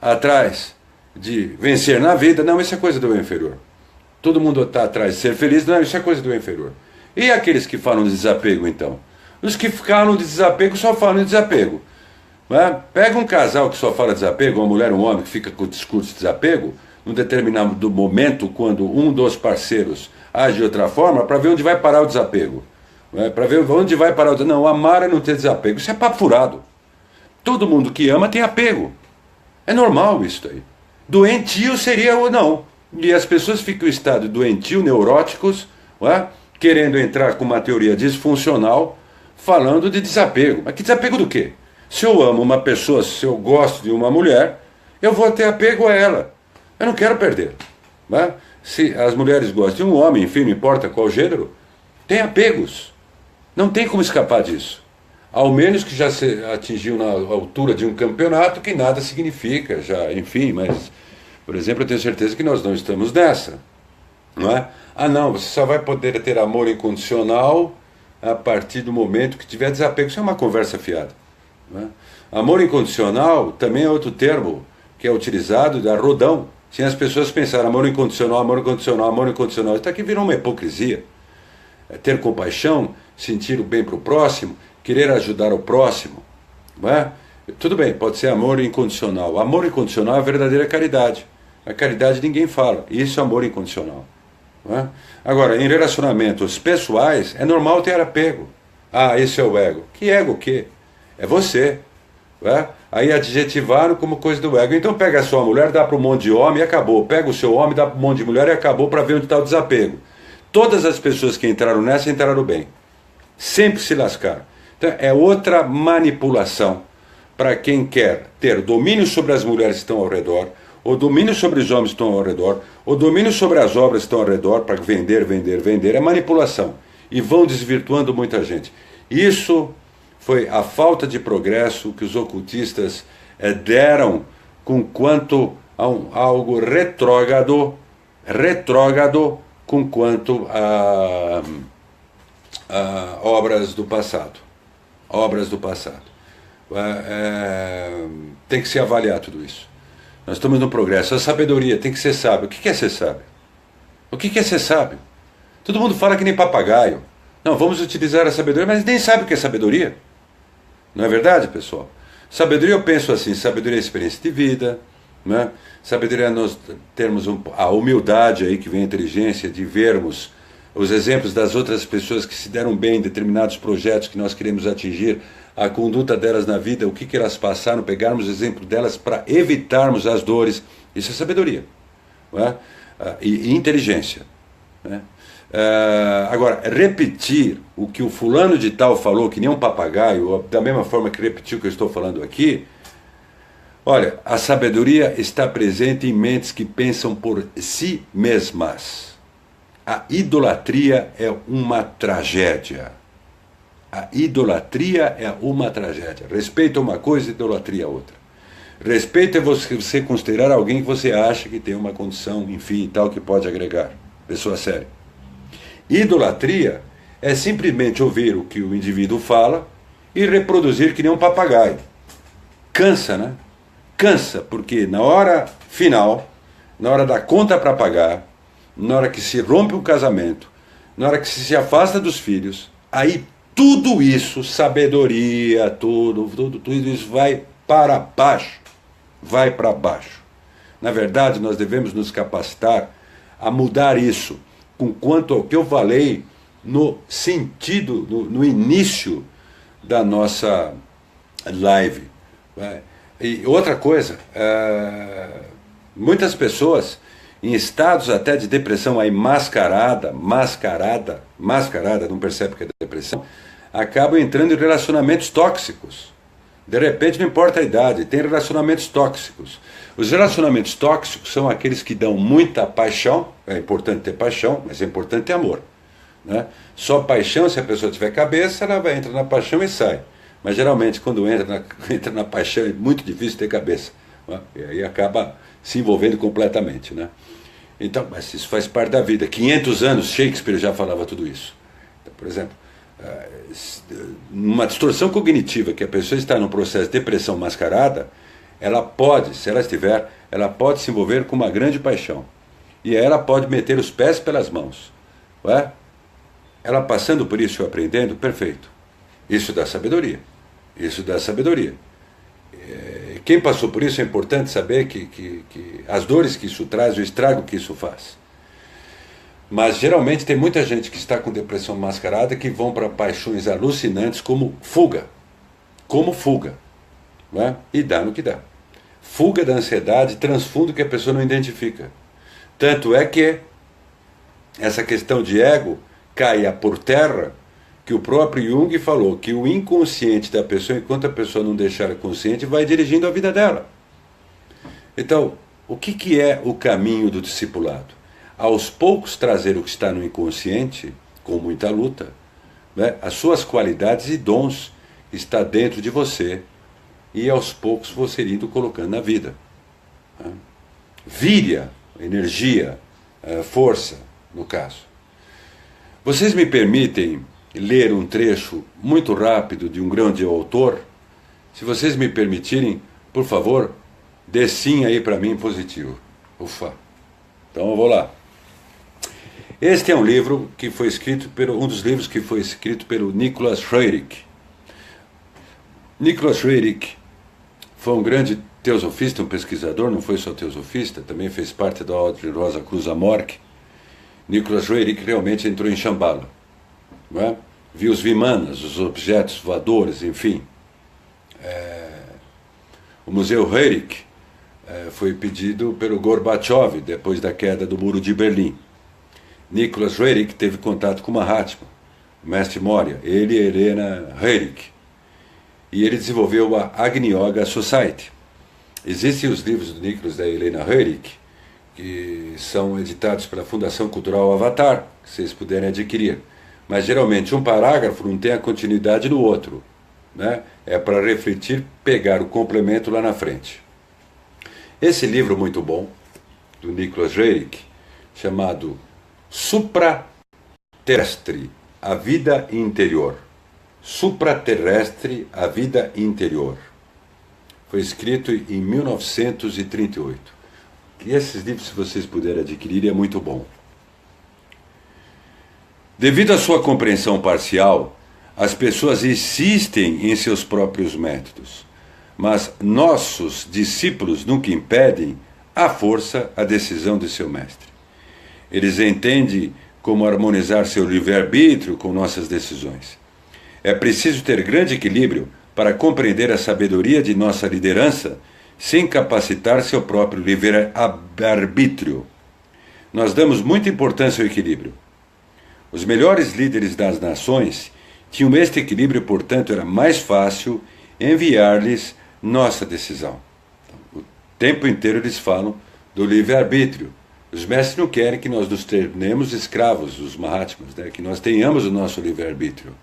atrás de vencer na vida. Não, isso é coisa do eu inferior. Todo mundo está atrás de ser feliz. Não, isso é coisa do eu inferior. E aqueles que falam de desapego, então? Os que ficaram de desapego só falam de desapego. Né? Pega um casal que só fala de desapego, uma mulher, um homem que fica com o discurso de desapego, num determinado momento, quando um dos parceiros age de outra forma, para ver onde vai parar o desapego. Para ver onde vai parar o desapego. Não, amar é não ter desapego. Isso é papo furado. Todo mundo que ama tem apego. É normal isso aí. Doentio seria ou não. E as pessoas ficam em estado doentio, neuróticos, querendo entrar com uma teoria disfuncional, falando de desapego. Mas que desapego do quê? Se eu amo uma pessoa, se eu gosto de uma mulher, eu vou ter apego a ela. Eu não quero perder. Se as mulheres gostam de um homem, enfim, não importa qual gênero, tem apegos. Não tem como escapar disso. Ao menos que já se atingiu na altura de um campeonato, que nada significa, já, enfim, mas, por exemplo, eu tenho certeza que nós não estamos nessa. Não é? Ah, não, você só vai poder ter amor incondicional a partir do momento que tiver desapego. Isso é uma conversa fiada. Não é? Amor incondicional também é outro termo que é utilizado da Rodão. Se as pessoas pensarem amor incondicional, amor incondicional, amor incondicional, isso aqui virou uma hipocrisia. Ter compaixão, sentir o bem para o próximo, querer ajudar o próximo. Não é? Tudo bem, pode ser amor incondicional. Amor incondicional é a verdadeira caridade. A caridade ninguém fala. Isso é amor incondicional. Não é? Agora, em relacionamentos pessoais, é normal ter apego. Ah, esse é o ego. Que ego o quê? É você. Não é? Aí adjetivaram como coisa do ego. Então pega a sua mulher, dá para um monte de homem e acabou. Pega o seu homem, dá para um monte de mulher e acabou, para ver onde está o desapego. Todas as pessoas que entraram nessa entraram bem. Sempre se lascaram. Então é outra manipulação para quem quer ter domínio sobre as mulheres que estão ao redor, ou domínio sobre os homens que estão ao redor, ou domínio sobre as obras que estão ao redor, para vender, vender, vender. É manipulação. E vão desvirtuando muita gente. Isso foi a falta de progresso que os ocultistas deram com quanto a algo retrógrado com quanto a obras do passado. Obras do passado. Tem que se avaliar tudo isso. Nós estamos no progresso. A sabedoria tem que ser sábio. O que é ser sábio? O que é ser sábio? Todo mundo fala que nem papagaio. Não, vamos utilizar a sabedoria, mas nem sabe o que é sabedoria. Não é verdade, pessoal? Sabedoria, eu penso assim, sabedoria é experiência de vida, né? Sabedoria é nós termos a humildade aí que vem a inteligência de vermos os exemplos das outras pessoas que se deram bem em determinados projetos que nós queremos atingir, a conduta delas na vida, o que elas passaram, pegarmos o exemplo delas para evitarmos as dores. Isso é sabedoria, não é? E inteligência, né? Agora, repetir o que o fulano de tal falou, que nem um papagaio, da mesma forma que repetiu o que eu estou falando aqui, olha, a sabedoria está presente em mentes que pensam por si mesmas. A idolatria é uma tragédia. A idolatria é uma tragédia. Respeito é uma coisa, idolatria é outra. Respeito é você considerar alguém que você acha que tem uma condição, enfim, tal, que pode agregar. Pessoa séria. Idolatria é simplesmente ouvir o que o indivíduo fala e reproduzir que nem um papagaio. Cansa, né? Cansa, porque na hora final, na hora da conta para pagar, na hora que se rompe o casamento, na hora que se afasta dos filhos, aí tudo isso, sabedoria, tudo isso vai para baixo. Vai para baixo. Na verdade, nós devemos nos capacitar a mudar isso, com quanto ao que eu falei no sentido, no início da nossa live. E outra coisa, muitas pessoas em estados até de depressão aí mascarada, não percebe que é depressão, acabam entrando em relacionamentos tóxicos. De repente, não importa a idade, tem relacionamentos tóxicos. Os relacionamentos tóxicos são aqueles que dão muita paixão, é importante ter paixão, mas é importante ter amor. Né? Só paixão, se a pessoa tiver cabeça, ela vai entrar na paixão e sai. Mas geralmente, quando entra na paixão, é muito difícil ter cabeça. Né? E aí acaba se envolvendo completamente. Né? Então, mas isso faz parte da vida. 500 anos, Shakespeare já falava tudo isso. Então, por exemplo, numa distorção cognitiva que a pessoa está num processo de depressão mascarada, ela pode, se ela estiver, ela pode se envolver com uma grande paixão. E ela pode meter os pés pelas mãos. Não é? Ela passando por isso e aprendendo, perfeito. Isso dá sabedoria. Isso dá sabedoria. Quem passou por isso é importante saber que as dores que isso traz, o estrago que isso faz. Mas geralmente tem muita gente que está com depressão mascarada que vão para paixões alucinantes como fuga. Como fuga. Não é? E dá no que dá. Fuga da ansiedade, transfundo que a pessoa não identifica. Tanto é que essa questão de ego caia por terra, que o próprio Jung falou que o inconsciente da pessoa, enquanto a pessoa não deixar consciente, vai dirigindo a vida dela. Então, o que é o caminho do discipulado? Aos poucos trazer o que está no inconsciente, com muita luta, né, as suas qualidades e dons que está dentro de você, e aos poucos você indo colocando na vida. Né? Víria, energia, força, no caso. Vocês me permitem ler um trecho muito rápido de um grande autor? Se vocês me permitirem, por favor, dê sim aí para mim positivo. Ufa. Então eu vou lá. Este é um livro que foi escrito um dos livros que foi escrito pelo Nicholas Roerich. Nicholas Roerich foi um grande teosofista, um pesquisador, não foi só teosofista, também fez parte da Ordem Rosa Cruz Amorque. Nicholas Roerich realmente entrou em Shambhala. Não é? Viu os Vimanas, os objetos voadores, enfim. O Museu Roerich foi pedido pelo Gorbachev depois da queda do Muro de Berlim. Nicholas Roerich teve contato com Mahatma, o mestre Moria, ele e Helena Roerich. E ele desenvolveu a Agni Yoga Society. Existem os livros do Nicholas e da Helena Roerich, que são editados pela Fundação Cultural Avatar, que vocês puderem adquirir. Mas geralmente um parágrafo não tem a continuidade no outro. Né? É para refletir, pegar o complemento lá na frente. Esse livro muito bom, do Nicholas Roerich, chamado Supraterrestre, a vida interior. Supraterrestre, a vida interior. Foi escrito em 1938. E esses livros, se vocês puderem adquirir, é muito bom. Devido à sua compreensão parcial, as pessoas insistem em seus próprios métodos, mas nossos discípulos nunca impedem à força a decisão de seu mestre. Eles entendem como harmonizar seu livre-arbítrio com nossas decisões. É preciso ter grande equilíbrio para compreender a sabedoria de nossa liderança sem capacitar seu próprio livre-arbítrio. Nós damos muita importância ao equilíbrio. Os melhores líderes das nações tinham este equilíbrio, portanto, era mais fácil enviar-lhes nossa decisão. O tempo inteiro eles falam do livre-arbítrio. Os mestres não querem que nós nos tornemos escravos dos Mahatmas, né? Que nós tenhamos o nosso livre-arbítrio.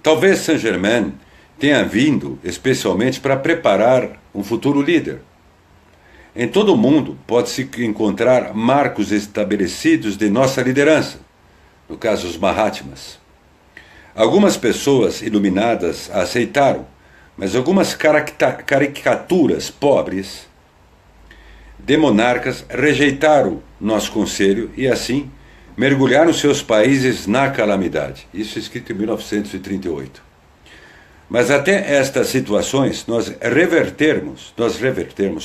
Talvez Saint-Germain tenha vindo especialmente para preparar um futuro líder. Em todo o mundo pode-se encontrar marcos estabelecidos de nossa liderança, no caso os Mahatmas. Algumas pessoas iluminadas a aceitaram, mas algumas caricaturas pobres de monarcas rejeitaram nosso conselho e assim mergulharam seus países na calamidade. Isso é escrito em 1938. Mas até estas situações nós revertermos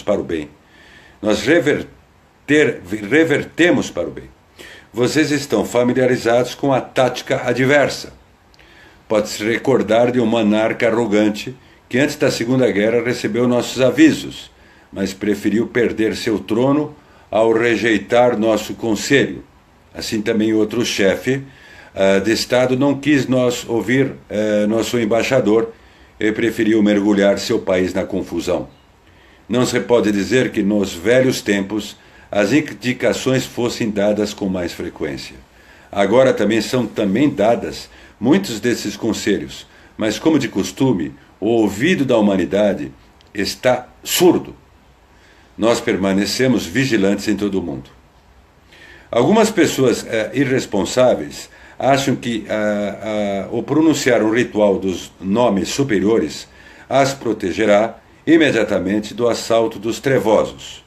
para o bem. Nós revertermos revertemos para o bem. Vocês estão familiarizados com a tática adversa. Pode-se recordar de um monarca arrogante que antes da Segunda Guerra recebeu nossos avisos, mas preferiu perder seu trono ao rejeitar nosso conselho. Assim também outro chefe de Estado não quis ouvir nosso embaixador e preferiu mergulhar seu país na confusão. Não se pode dizer que nos velhos tempos as indicações fossem dadas com mais frequência. Agora também são dadas muitos desses conselhos, mas como de costume, o ouvido da humanidade está surdo. Nós permanecemos vigilantes em todo o mundo. Algumas pessoas irresponsáveis acham que o pronunciar um ritual dos nomes superiores as protegerá imediatamente do assalto dos trevosos.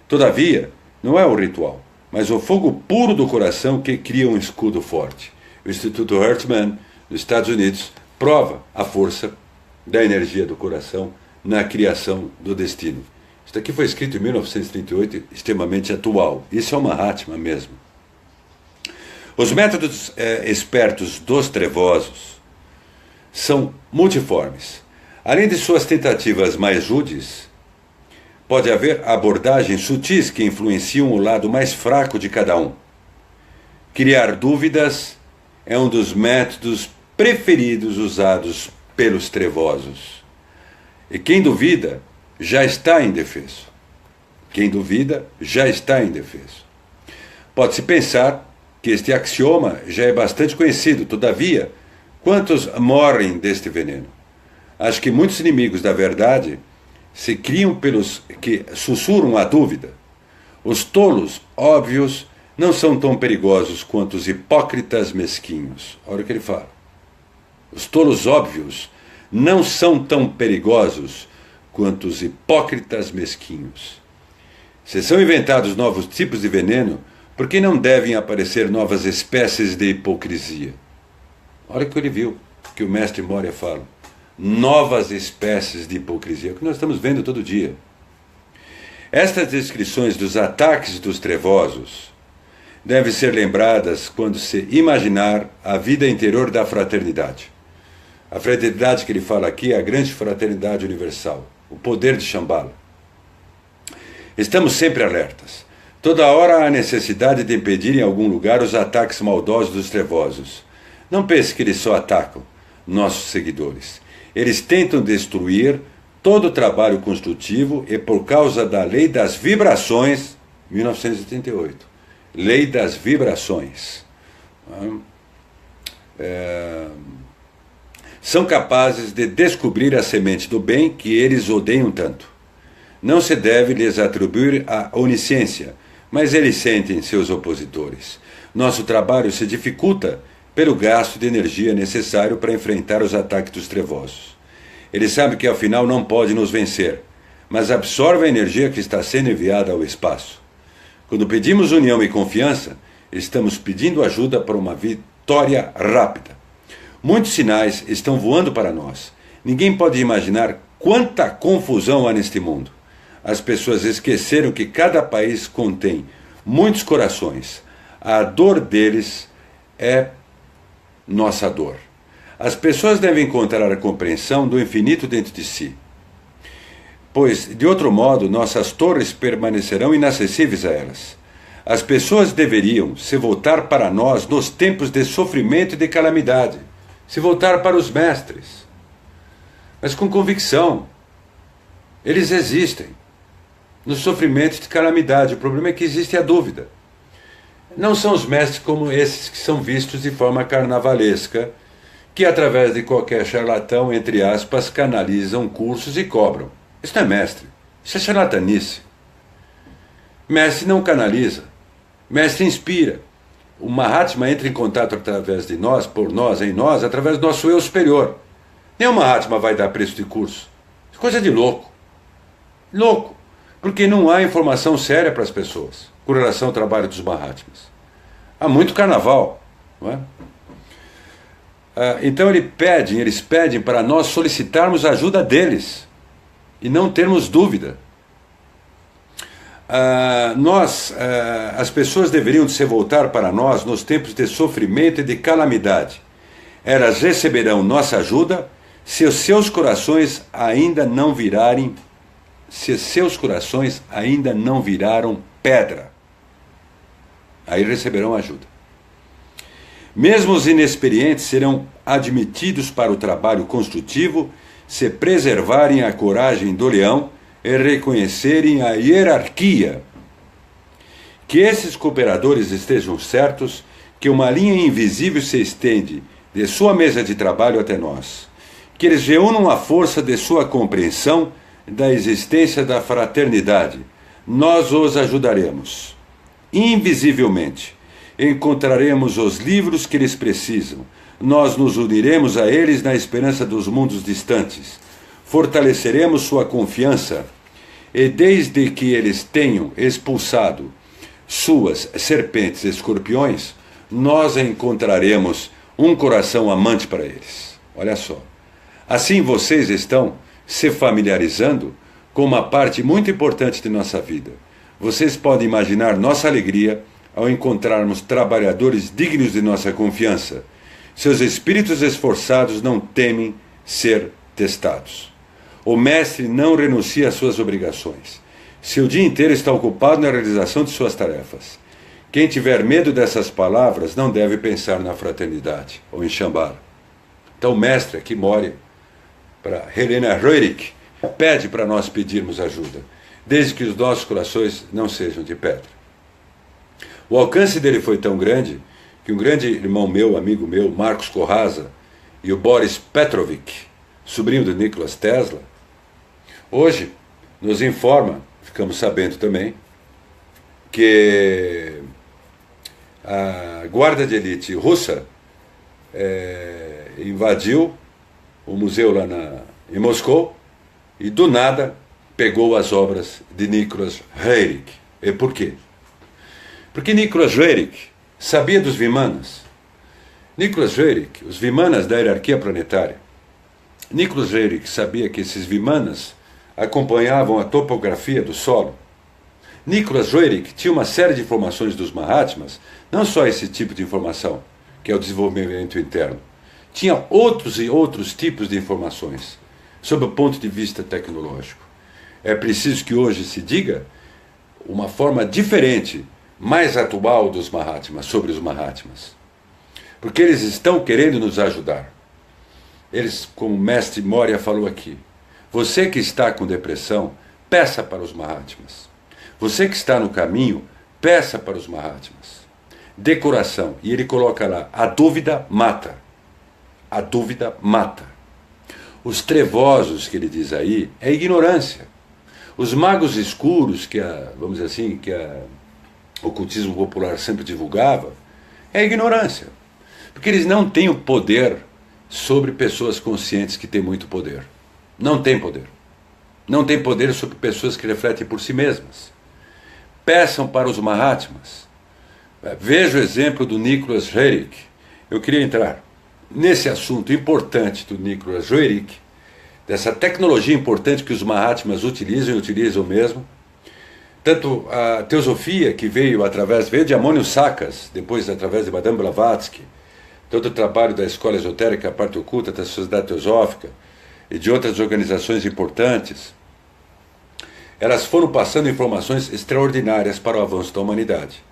Todavia, não é o ritual, mas o fogo puro do coração que cria um escudo forte. O Instituto Hartmann, nos Estados Unidos, prova a força da energia do coração na criação do destino. Isso aqui foi escrito em 1938, extremamente atual. Isso é uma Mahatma mesmo. Os métodos espertos dos trevosos são multiformes. Além de suas tentativas mais rudes, pode haver abordagens sutis que influenciam o lado mais fraco de cada um. Criar dúvidas é um dos métodos preferidos usados pelos trevosos. E quem duvida já está indefeso. Quem duvida já está indefeso. Pode-se pensar que este axioma já é bastante conhecido, todavia, quantos morrem deste veneno? Acho que muitos inimigos da verdade se criam pelos que sussurram a dúvida. Os tolos óbvios não são tão perigosos quanto os hipócritas mesquinhos. Olha o que ele fala. Os tolos óbvios não são tão perigosos quanto os hipócritas mesquinhos. Se são inventados novos tipos de veneno, por que não devem aparecer novas espécies de hipocrisia? Olha o que ele viu, que o mestre Moria fala. Novas espécies de hipocrisia, o que nós estamos vendo todo dia. Estas descrições dos ataques dos trevosos devem ser lembradas quando se imaginar a vida interior da fraternidade. A fraternidade que ele fala aqui é a grande fraternidade universal, o poder de Shambhala. Estamos sempre alertas. Toda hora há necessidade de impedir em algum lugar os ataques maldosos dos trevosos. Não pense que eles só atacam nossos seguidores. Eles tentam destruir todo o trabalho construtivo e por causa da lei das vibrações, 1988, lei das vibrações, são capazes de descobrir a semente do bem que eles odeiam tanto. Não se deve lhes atribuir a onisciência, mas eles sentem seus opositores. Nosso trabalho se dificulta pelo gasto de energia necessário para enfrentar os ataques dos trevosos. Eles sabem que afinal não pode nos vencer, mas absorvem a energia que está sendo enviada ao espaço. Quando pedimos união e confiança, estamos pedindo ajuda para uma vitória rápida. Muitos sinais estão voando para nós. Ninguém pode imaginar quanta confusão há neste mundo. As pessoas esqueceram que cada país contém muitos corações. A dor deles é nossa dor. As pessoas devem encontrar a compreensão do infinito dentro de si, pois, de outro modo, nossas torres permanecerão inacessíveis a elas. As pessoas deveriam se voltar para nós nos tempos de sofrimento e de calamidade, se voltar para os mestres, mas com convicção. Eles existem no sofrimento e de calamidade. O problema é que existe a dúvida. Não são os mestres como esses que são vistos de forma carnavalesca, que através de qualquer charlatão, entre aspas, canalizam cursos e cobram. Isso não é mestre, isso é charlatanice. Mestre não canaliza, mestre inspira. O Mahatma entra em contato através de nós, por nós, em nós, através do nosso eu superior. Nem o Mahatma vai dar preço de curso. Isso é coisa de louco. Louco. Porque não há informação séria para as pessoas com relação ao trabalho dos Mahatmas. Há muito carnaval, não é? Então eles pedem para nós solicitarmos a ajuda deles e não termos dúvida. As pessoas deveriam se voltar para nós nos tempos de sofrimento e de calamidade. Elas receberão nossa ajuda se os seus corações ainda não virarem, se seus corações ainda não viraram pedra. Aí receberão ajuda. Mesmo os inexperientes serão admitidos para o trabalho construtivo se preservarem a coragem do leão e reconhecerem a hierarquia. Que esses cooperadores estejam certos que uma linha invisível se estende de sua mesa de trabalho até nós. Que eles reúnam a força de sua compreensão da existência da fraternidade. Nós os ajudaremos. Invisivelmente, encontraremos os livros que eles precisam. Nós nos uniremos a eles na esperança dos mundos distantes. Fortaleceremos sua confiança e desde que eles tenham expulsado suas serpentes e escorpiões, nós encontraremos um coração amante para eles. Olha só. Assim vocês estão se familiarizando com uma parte muito importante de nossa vida. Vocês podem imaginar nossa alegria ao encontrarmos trabalhadores dignos de nossa confiança. Seus espíritos esforçados não temem ser testados. O mestre não renuncia às suas obrigações. Seu dia inteiro está ocupado na realização de suas tarefas. Quem tiver medo dessas palavras não deve pensar na fraternidade ou em Shambhala. Então o mestre aqui mora para Helena Roerich, pede para nós pedirmos ajuda, desde que os nossos corações não sejam de pedra. O alcance dele foi tão grande que um grande irmão meu, amigo meu, Marcos Corazza, e o Boris Petrovich, sobrinho do Nikola Tesla, hoje nos informa, ficamos sabendo também, que a guarda de elite russa invadiu o museu lá em Moscou e do nada pegou as obras de Nicholas Roerich. E por quê? Porque Nicholas Roerich sabia dos Vimanas. Nicholas Roerich, os Vimanas da hierarquia planetária. Nicholas Roerich sabia que esses Vimanas acompanhavam a topografia do solo. Nicholas Roerich tinha uma série de informações dos Mahatmas, não só esse tipo de informação, que é o desenvolvimento interno. Tinha outros e outros tipos de informações, sob o ponto de vista tecnológico. É preciso que hoje se diga uma forma diferente, mais atual dos Mahatmas, sobre os Mahatmas. Porque eles estão querendo nos ajudar. Eles, como o mestre Moria falou aqui, você que está com depressão, peça para os Mahatmas. Você que está no caminho, peça para os Mahatmas. De coração. E ele coloca lá, a dúvida mata. A dúvida mata. Os trevosos que ele diz aí é ignorância. Os magos escuros vamos dizer assim, que o ocultismo popular sempre divulgava, é ignorância. Porque eles não têm o poder sobre pessoas conscientes que têm muito poder. Não tem poder. Não tem poder sobre pessoas que refletem por si mesmas. Peçam para os Mahatmas. Veja o exemplo do Nicholas Roerich. Eu queria entrar nesse assunto importante do Nicholas Roerich, dessa tecnologia importante que os Mahatmas utilizam e utilizam mesmo. Tanto a teosofia que veio de Ammônio Saccas, depois através de Madame Blavatsky, todo o trabalho da escola esotérica, a parte oculta da sociedade teosófica e de outras organizações importantes, elas foram passando informações extraordinárias para o avanço da humanidade.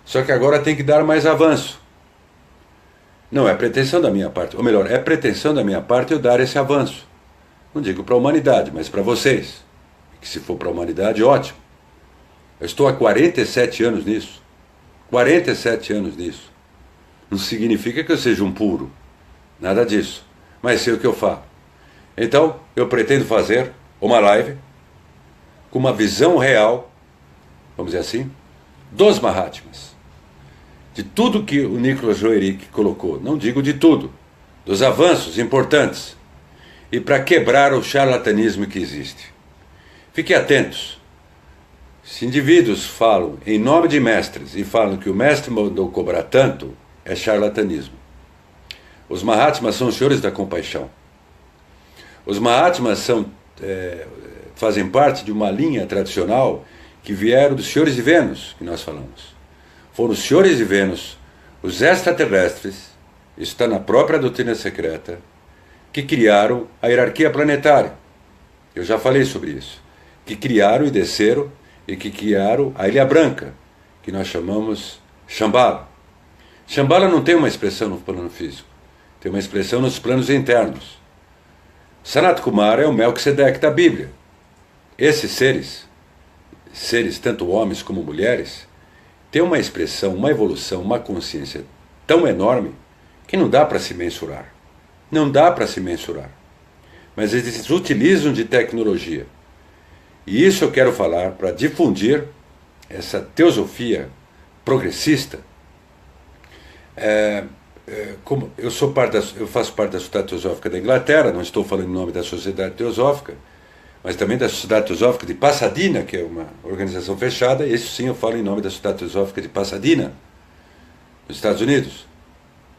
Só que agora tem que dar mais avanço. Não é pretensão da minha parte, ou melhor, é pretensão da minha parte eu dar esse avanço. Não digo para a humanidade, mas para vocês. Que se for para a humanidade, ótimo. Eu estou há 47 anos nisso. 47 anos nisso. Não significa que eu seja um puro. Nada disso. Mas sei o que eu falo. Então, eu pretendo fazer uma live com uma visão real, vamos dizer assim, dos Mahatmas. De tudo que o Nicholas Roerich colocou. Não digo de tudo. Dos avanços importantes. E para quebrar o charlatanismo que existe. Fiquem atentos. Se indivíduos falam em nome de mestres e falam que o mestre mandou cobrar tanto, é charlatanismo. Os Mahatmas são os senhores da compaixão. Os Mahatmas fazem parte de uma linha tradicional que vieram dos senhores de Vênus, que nós falamos. Foram os senhores de Vênus, os extraterrestres, isso está na própria doutrina secreta, que criaram a hierarquia planetária. Eu já falei sobre isso. Que criaram e desceram, e que criaram a Ilha Branca, que nós chamamos Shambhala. Shambhala não tem uma expressão no plano físico, tem uma expressão nos planos internos. Sanat Kumara é o Melquisedeque da Bíblia. Esses seres tanto homens como mulheres, têm uma expressão, uma evolução, uma consciência tão enorme que não dá para se mensurar. Não dá para se mensurar. Mas eles utilizam de tecnologia. E isso eu quero falar para difundir essa teosofia progressista. Como eu faço parte da Sociedade Teosófica da Inglaterra, não estou falando em nome da Sociedade Teosófica, mas também da Sociedade Teosófica de Pasadena, que é uma organização fechada, e isso sim eu falo em nome da Sociedade Teosófica de Pasadena, nos Estados Unidos.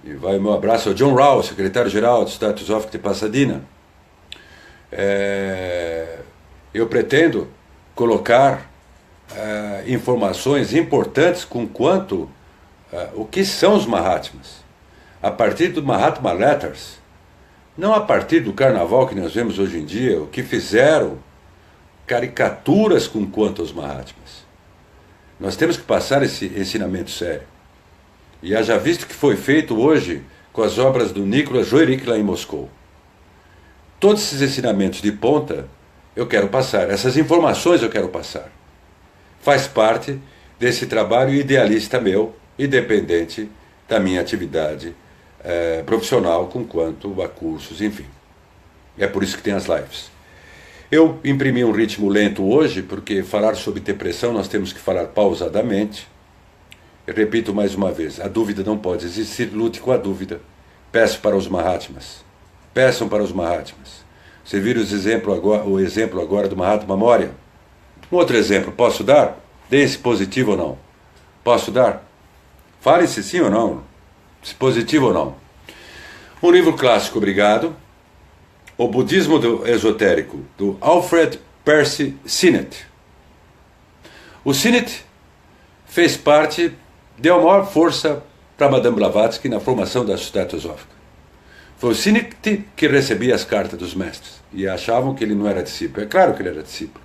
E vai o meu abraço ao John Rao, secretário-geral da Sociedade Teosófica de Pasadena. Eu pretendo colocar informações importantes quanto o que são os Mahatmas, a partir do Mahatma Letters, não a partir do carnaval que nós vemos hoje em dia, o que fizeram caricaturas quanto aos Mahatmas. Nós temos que passar esse ensinamento sério. E haja visto que foi feito hoje com as obras do Nicolas Roerich lá em Moscou. Todos esses ensinamentos de ponta eu quero passar, essas informações eu quero passar. Faz parte desse trabalho idealista meu, independente da minha atividade profissional, quanto a cursos, enfim. É por isso que tem as lives. Eu imprimi um ritmo lento hoje, porque falar sobre depressão nós temos que falar pausadamente. Eu repito mais uma vez, a dúvida não pode existir, lute com a dúvida. Peço para os Mahatmas. Peçam para os Mahatmas. Você viu o exemplo agora do Mahatma Morya? Um outro exemplo, posso dar? Dê-se positivo ou não? Posso dar? Fale se sim ou não. Se positivo ou não. Um livro clássico, obrigado. O Budismo Esotérico, do Alfred Percy Sinnett. O Sinnett fez parte, deu a maior força para Madame Blavatsky na formação da Sociedade Teosófica. Foi o Sinnett que recebia as cartas dos mestres e achavam que ele não era discípulo. É claro que ele era discípulo.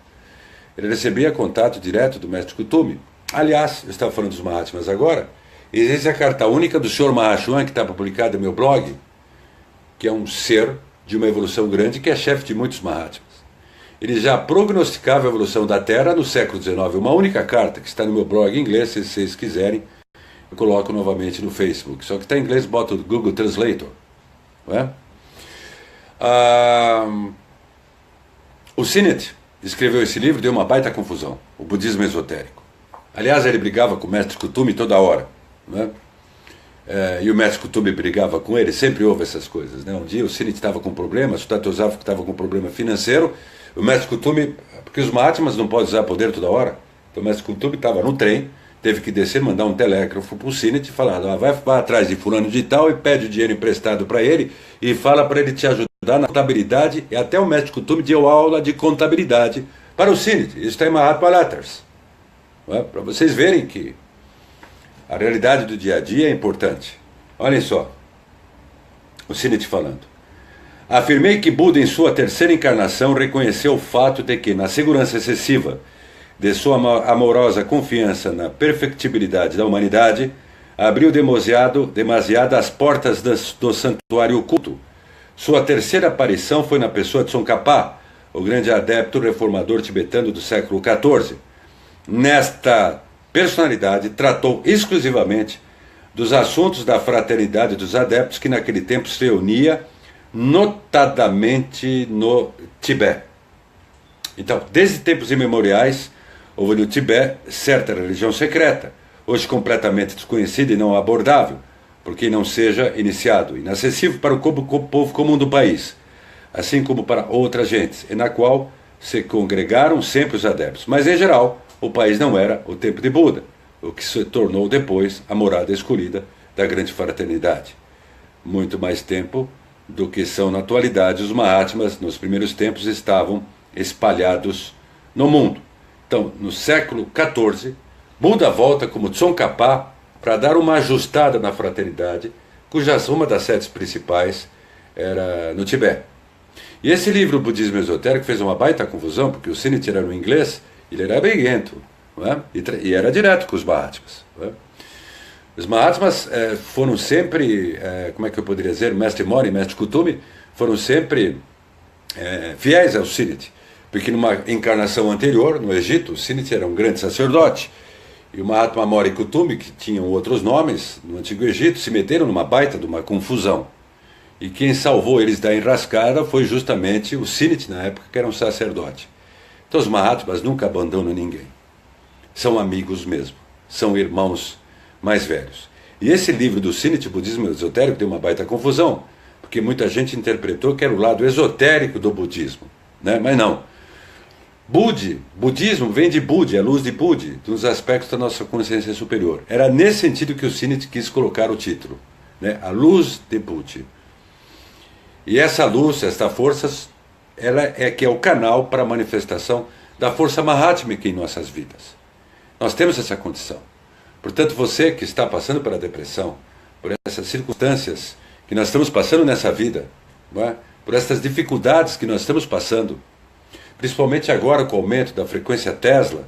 Ele recebia contato direto do mestre Kutumi. Aliás, eu estava falando dos Mahatmas agora, existe a carta única do Sr. Mahashohan, que está publicada no meu blog, que é um ser de uma evolução grande, que é chefe de muitos Mahatmas. Ele já prognosticava a evolução da Terra no século XIX. Uma única carta, que está no meu blog em inglês, se vocês quiserem, eu coloco novamente no Facebook. Só que está em inglês, bota o Google Translator. Não é? O Sinnett escreveu esse livro, deu uma baita confusão, o budismo esotérico. Aliás, ele brigava com o mestre Kutumi toda hora. Não é? E o mestre Kutumi brigava com ele, sempre houve essas coisas. Né? Um dia o Sinnett estava com problema, o Sociedade Teosófica estava com problema financeiro, o mestre Kutumi, porque os Mahatmas não podem usar poder toda hora, então o mestre Kutumi estava no trem, teve que descer, mandar um telégrafo para o Sinnett e falar, vai atrás de fulano de tal e pede o dinheiro emprestado para ele e fala para ele te ajudar na contabilidade, e até o mestre Kutumi deu aula de contabilidade para o Sinnett. Isso está em Mahatma Letters. Para vocês verem que a realidade do dia a dia é importante. Olhem só, o Sinnett falando. Afirmei que Buda, em sua terceira encarnação, reconheceu o fato de que, na segurança excessiva de sua amorosa confiança na perfectibilidade da humanidade, abriu demasiado as portas do santuário oculto. Sua terceira aparição foi na pessoa de Tsongkhapa, o grande adepto reformador tibetano do século XIV. Nesta personalidade, tratou exclusivamente dos assuntos da fraternidade dos adeptos que naquele tempo se reunia notadamente no Tibete. Então, desde tempos imemoriais, houve no Tibete certa religião secreta, hoje completamente desconhecida e não abordável, por quem não seja iniciado, inacessível para o povo comum do país, assim como para outras gentes, e na qual se congregaram sempre os adeptos. Mas, em geral, o país não era o templo de Buda, o que se tornou depois a morada escolhida da grande fraternidade. Muito mais tempo do que são na atualidade, os Mahatmas, nos primeiros tempos, estavam espalhados no mundo. Então, no século XIV, Buda volta como Tsongkhapa para dar uma ajustada na fraternidade, cujas uma das sedes principais era no Tibete. E esse livro, o Budismo Esotérico, fez uma baita confusão, porque o Sinit era no inglês, ele era briguento, não é? E era direto com os Mahatmas. Não é? Os Mahatmas foram sempre, como é que eu poderia dizer, Mestre Mori e Mestre Kutumi, foram sempre fiéis ao Sinit, porque numa encarnação anterior, no Egito, o Sinit era um grande sacerdote, e o Mahatma Mori Kutumi, que tinham outros nomes no Antigo Egito, se meteram numa baita de uma confusão. E quem salvou eles da enrascada foi justamente o Sinit, na época, que era um sacerdote. Então os Mahatmas nunca abandonam ninguém. São amigos mesmo, são irmãos mais velhos. E esse livro do Sinit, Budismo Esotérico, deu uma baita confusão, porque muita gente interpretou que era o lado esotérico do budismo, né? Mas não. Budismo vem de Budi, a luz de Budi, dos aspectos da nossa consciência superior. Era nesse sentido que o Sinit quis colocar o título, né? A luz de Budi. E essa luz, esta força, ela é que é o canal para a manifestação da força Mahátmica em nossas vidas. Nós temos essa condição. Portanto, você que está passando pela depressão, por essas circunstâncias que nós estamos passando nessa vida, não é? Por essas dificuldades que nós estamos passando, principalmente agora com o aumento da frequência Tesla,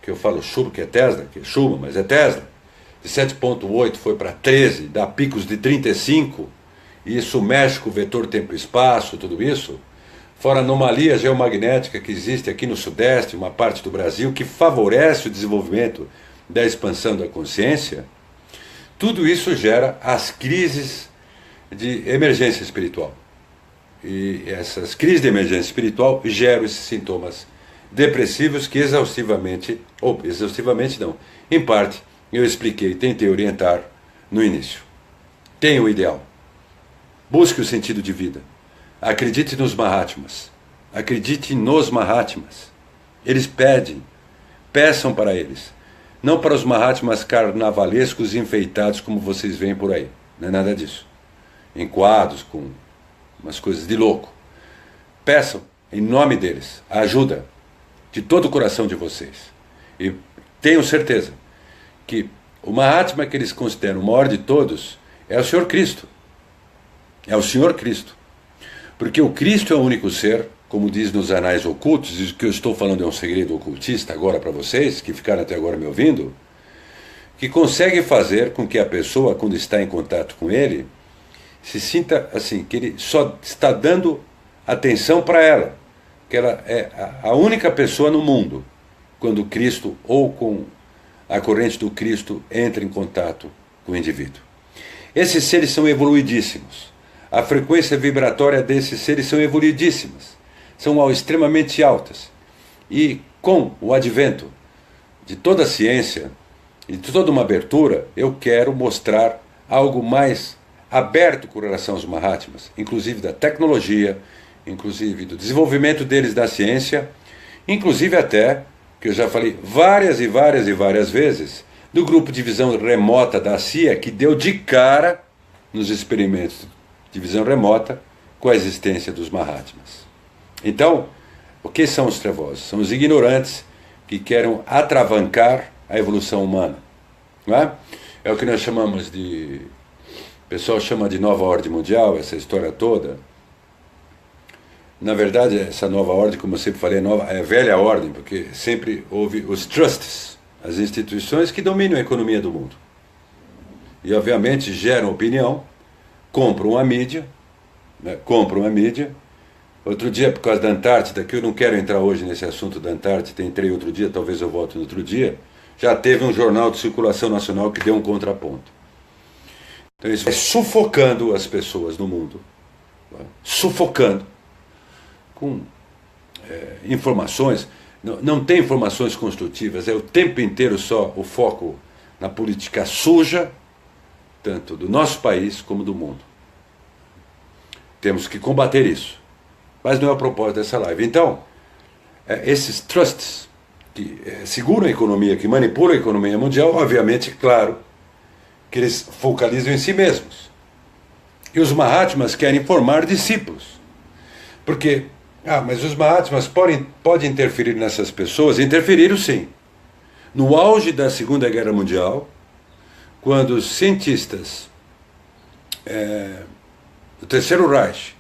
que eu falo Schumann, que é Tesla, que é Schumann, mas é Tesla, de 7,8 foi para 13, dá picos de 35, e isso mexe com o vetor tempo-espaço, tudo isso, fora a anomalia geomagnética que existe aqui no Sudeste, uma parte do Brasil, que favorece o desenvolvimento da expansão da consciência, tudo isso gera as crises de emergência espiritual. E essas crises de emergência espiritual geram esses sintomas depressivos que exaustivamente não, em parte, eu expliquei, tentei orientar no início. Tenha o ideal. Busque o sentido de vida. Acredite nos Mahatmas. Acredite nos Mahatmas. Eles peçam para eles. Não para os Mahatmas carnavalescos enfeitados como vocês veem por aí. Não é nada disso. Em quadros, com umas coisas de louco. Peçam, em nome deles, a ajuda de todo o coração de vocês. E tenham certeza que o Mahatma que eles consideram o maior de todos é o Senhor Cristo. É o Senhor Cristo. Porque o Cristo é o único ser, como diz nos anais ocultos, e o que eu estou falando é um segredo ocultista agora para vocês, que ficaram até agora me ouvindo, que consegue fazer com que a pessoa, quando está em contato com ele, se sinta assim, que ele só está dando atenção para ela, que ela é a única pessoa no mundo, quando Cristo ou com a corrente do Cristo entra em contato com o indivíduo. Esses seres são evoluidíssimos. A frequência vibratória desses seres são evoluidíssimas, são extremamente altas. E com o advento de toda a ciência e de toda uma abertura, eu quero mostrar algo mais aberto com relação aos Mahatmas, inclusive da tecnologia, inclusive do desenvolvimento deles da ciência, inclusive até, que eu já falei várias e várias e várias vezes, do grupo de visão remota da CIA, que deu de cara nos experimentos de visão remota com a existência dos Mahatmas. Então, o que são os trevosos? São os ignorantes que querem atravancar a evolução humana. Não é? É o que nós chamamos de... O pessoal chama de nova ordem mundial, essa história toda. Na verdade, essa nova ordem, como eu sempre falei, é velha ordem, porque sempre houve os trusts, as instituições que dominam a economia do mundo. E, obviamente, geram opinião, compram a mídia, né? Outro dia, por causa da Antártida, que eu não quero entrar hoje nesse assunto da Antártida, entrei outro dia, talvez eu volte no outro dia, já teve um jornal de circulação nacional que deu um contraponto. Então isso vai sufocando as pessoas no mundo, sufocando, com informações, não tem informações construtivas, é o tempo inteiro só o foco na política suja, tanto do nosso país como do mundo. Temos que combater isso, mas não é o propósito dessa live. Então, esses trusts que seguram a economia, que manipulam a economia mundial, obviamente, claro, que eles focalizam em si mesmos. E os Mahatmas querem formar discípulos. Porque Ah, mas os Mahatmas podem interferir nessas pessoas? Interferiram sim. No auge da Segunda Guerra Mundial, quando os cientistas do Terceiro Reich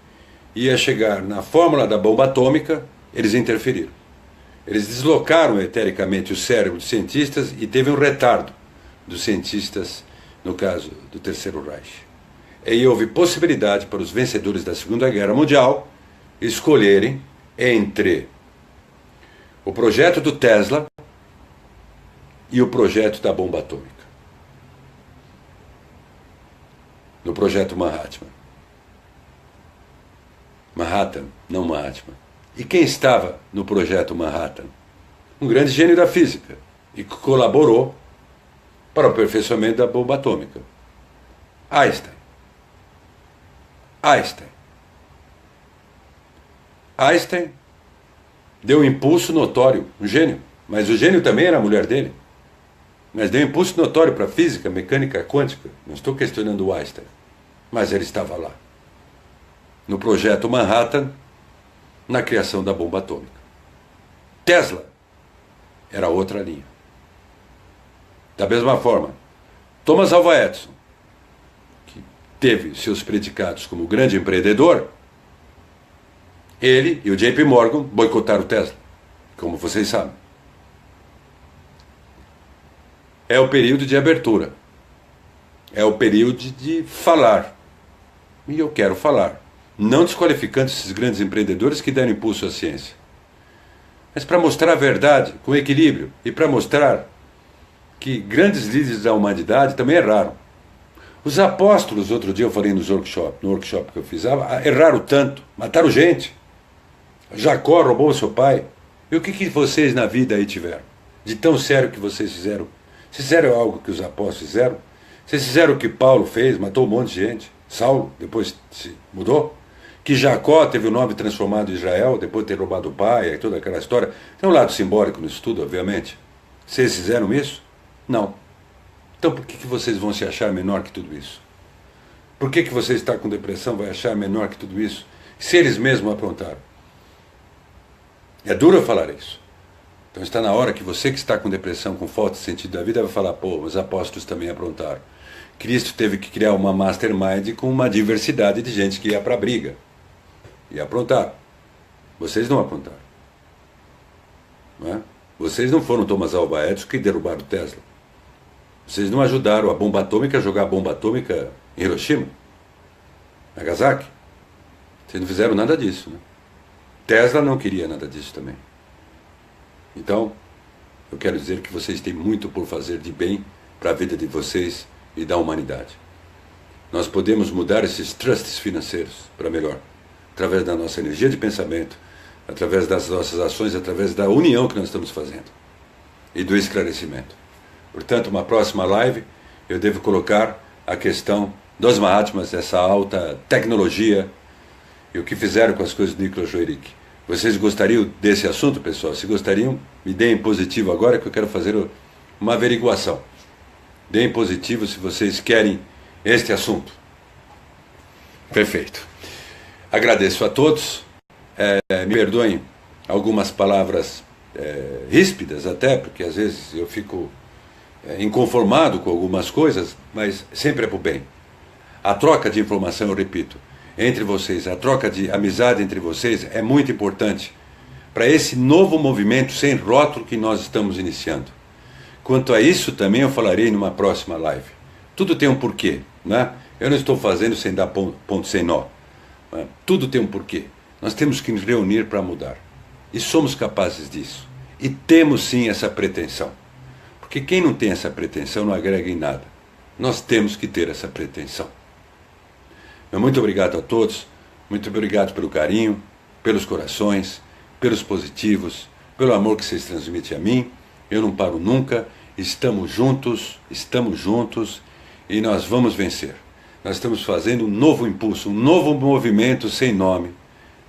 ia chegar na fórmula da bomba atômica, eles interferiram. Eles deslocaram etericamente o cérebro dos cientistas e teve um retardo dos cientistas, no caso do Terceiro Reich. E houve possibilidade para os vencedores da Segunda Guerra Mundial escolherem entre o projeto do Tesla e o projeto da bomba atômica. No projeto Manhattan. Manhattan, não Mahatma. E quem estava no projeto Manhattan? Um grande gênio da física e que colaborou para o aperfeiçoamento da bomba atômica. Einstein. Einstein deu um impulso notório, um gênio, mas o gênio também era a mulher dele. Mas deu um impulso notório para a física, mecânica quântica. Não estou questionando o Einstein, mas ele estava lá. No projeto Manhattan, na criação da bomba atômica. Tesla era outra linha. Da mesma forma, Thomas Alva Edison, que teve seus predicados como grande empreendedor, ele e o JP Morgan boicotaram o Tesla, como vocês sabem. É o período de abertura. É o período de falar. E eu quero falar. Não desqualificando esses grandes empreendedores que deram impulso à ciência. Mas para mostrar a verdade, com equilíbrio, e para mostrar que grandes líderes da humanidade também erraram. Os apóstolos, outro dia eu falei no workshop que eu fiz, erraram tanto, mataram gente. Jacó roubou seu pai. E o que vocês na vida aí tiveram? De tão sério que vocês fizeram? Vocês fizeram algo que os apóstolos fizeram? Vocês fizeram o que Paulo fez, matou um monte de gente? Saulo, depois se mudou? Que Jacó teve o nome transformado em Israel, depois de ter roubado o pai, e toda aquela história. Tem um lado simbólico nisso tudo, obviamente. Vocês fizeram isso? Não. Então por que vocês vão se achar menor que tudo isso? Por que você está com depressão vai achar menor que tudo isso? Se eles mesmos aprontaram. É duro eu falar isso. Então está na hora que você que está com depressão, com falta de sentido da vida, vai falar, pô, os apóstolos também aprontaram. Cristo teve que criar uma mastermind com uma diversidade de gente que ia para a briga. E aprontaram. Vocês não aprontaram. Não é? Vocês não foram Thomas Alva Edison que derrubaram o Tesla. Vocês não ajudaram a bomba atômica a jogar a bomba atômica em Hiroshima, Nagasaki. Vocês não fizeram nada disso. Né? Tesla não queria nada disso também. Então, eu quero dizer que vocês têm muito por fazer de bem para a vida de vocês e da humanidade. Nós podemos mudar esses trusts financeiros para melhor, através da nossa energia de pensamento, através das nossas ações, através da união que nós estamos fazendo e do esclarecimento. Portanto, uma próxima live eu devo colocar a questão dos Mahatmas, essa alta tecnologia e o que fizeram com as coisas do Nicolas Joerick. Vocês gostariam desse assunto, pessoal? Se gostariam, me deem positivo agora que eu quero fazer uma averiguação. Deem positivo se vocês querem este assunto. Perfeito. Agradeço a todos. Me perdoem algumas palavras ríspidas até, porque às vezes eu fico inconformado com algumas coisas, mas sempre é para o bem. A troca de informação, eu repito, entre vocês, a troca de amizade entre vocês é muito importante para esse novo movimento sem rótulo que nós estamos iniciando. Quanto a isso também eu falarei numa próxima live. Tudo tem um porquê, né? Eu não estou fazendo sem dar ponto sem nó. Né? Tudo tem um porquê. Nós temos que nos reunir para mudar. E somos capazes disso. E temos sim essa pretensão. Porque quem não tem essa pretensão não agrega em nada. Nós temos que ter essa pretensão. Muito obrigado a todos. Muito obrigado pelo carinho, pelos corações, pelos positivos, pelo amor que vocês transmitem a mim. Eu não paro nunca. Estamos juntos e nós vamos vencer. Nós estamos fazendo um novo impulso, um novo movimento sem nome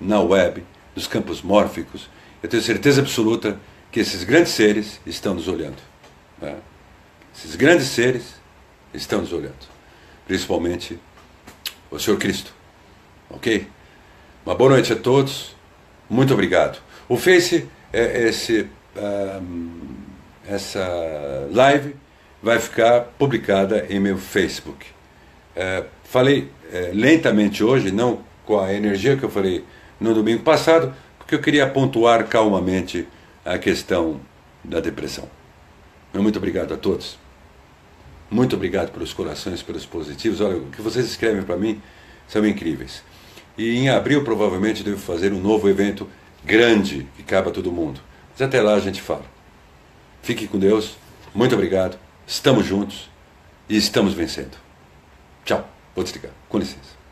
na web, nos campos mórficos. Eu tenho certeza absoluta que esses grandes seres estão nos olhando. Né? Esses grandes seres estão nos olhando. Principalmente o Senhor Cristo. Ok? Uma boa noite a todos. Muito obrigado. O Face, essa live vai ficar publicada em meu Facebook. Falei lentamente hoje, não com a energia que eu falei no domingo passado, porque eu queria pontuar calmamente a questão da depressão. Muito obrigado a todos. Muito obrigado pelos corações, pelos positivos. Olha, o que vocês escrevem para mim são incríveis. E em abril, provavelmente, devo fazer um novo evento grande, que cabe a todo mundo. Mas até lá a gente fala. Fique com Deus. Muito obrigado. Estamos juntos e estamos vencendo. Tchau. Vou desligar. Com licença.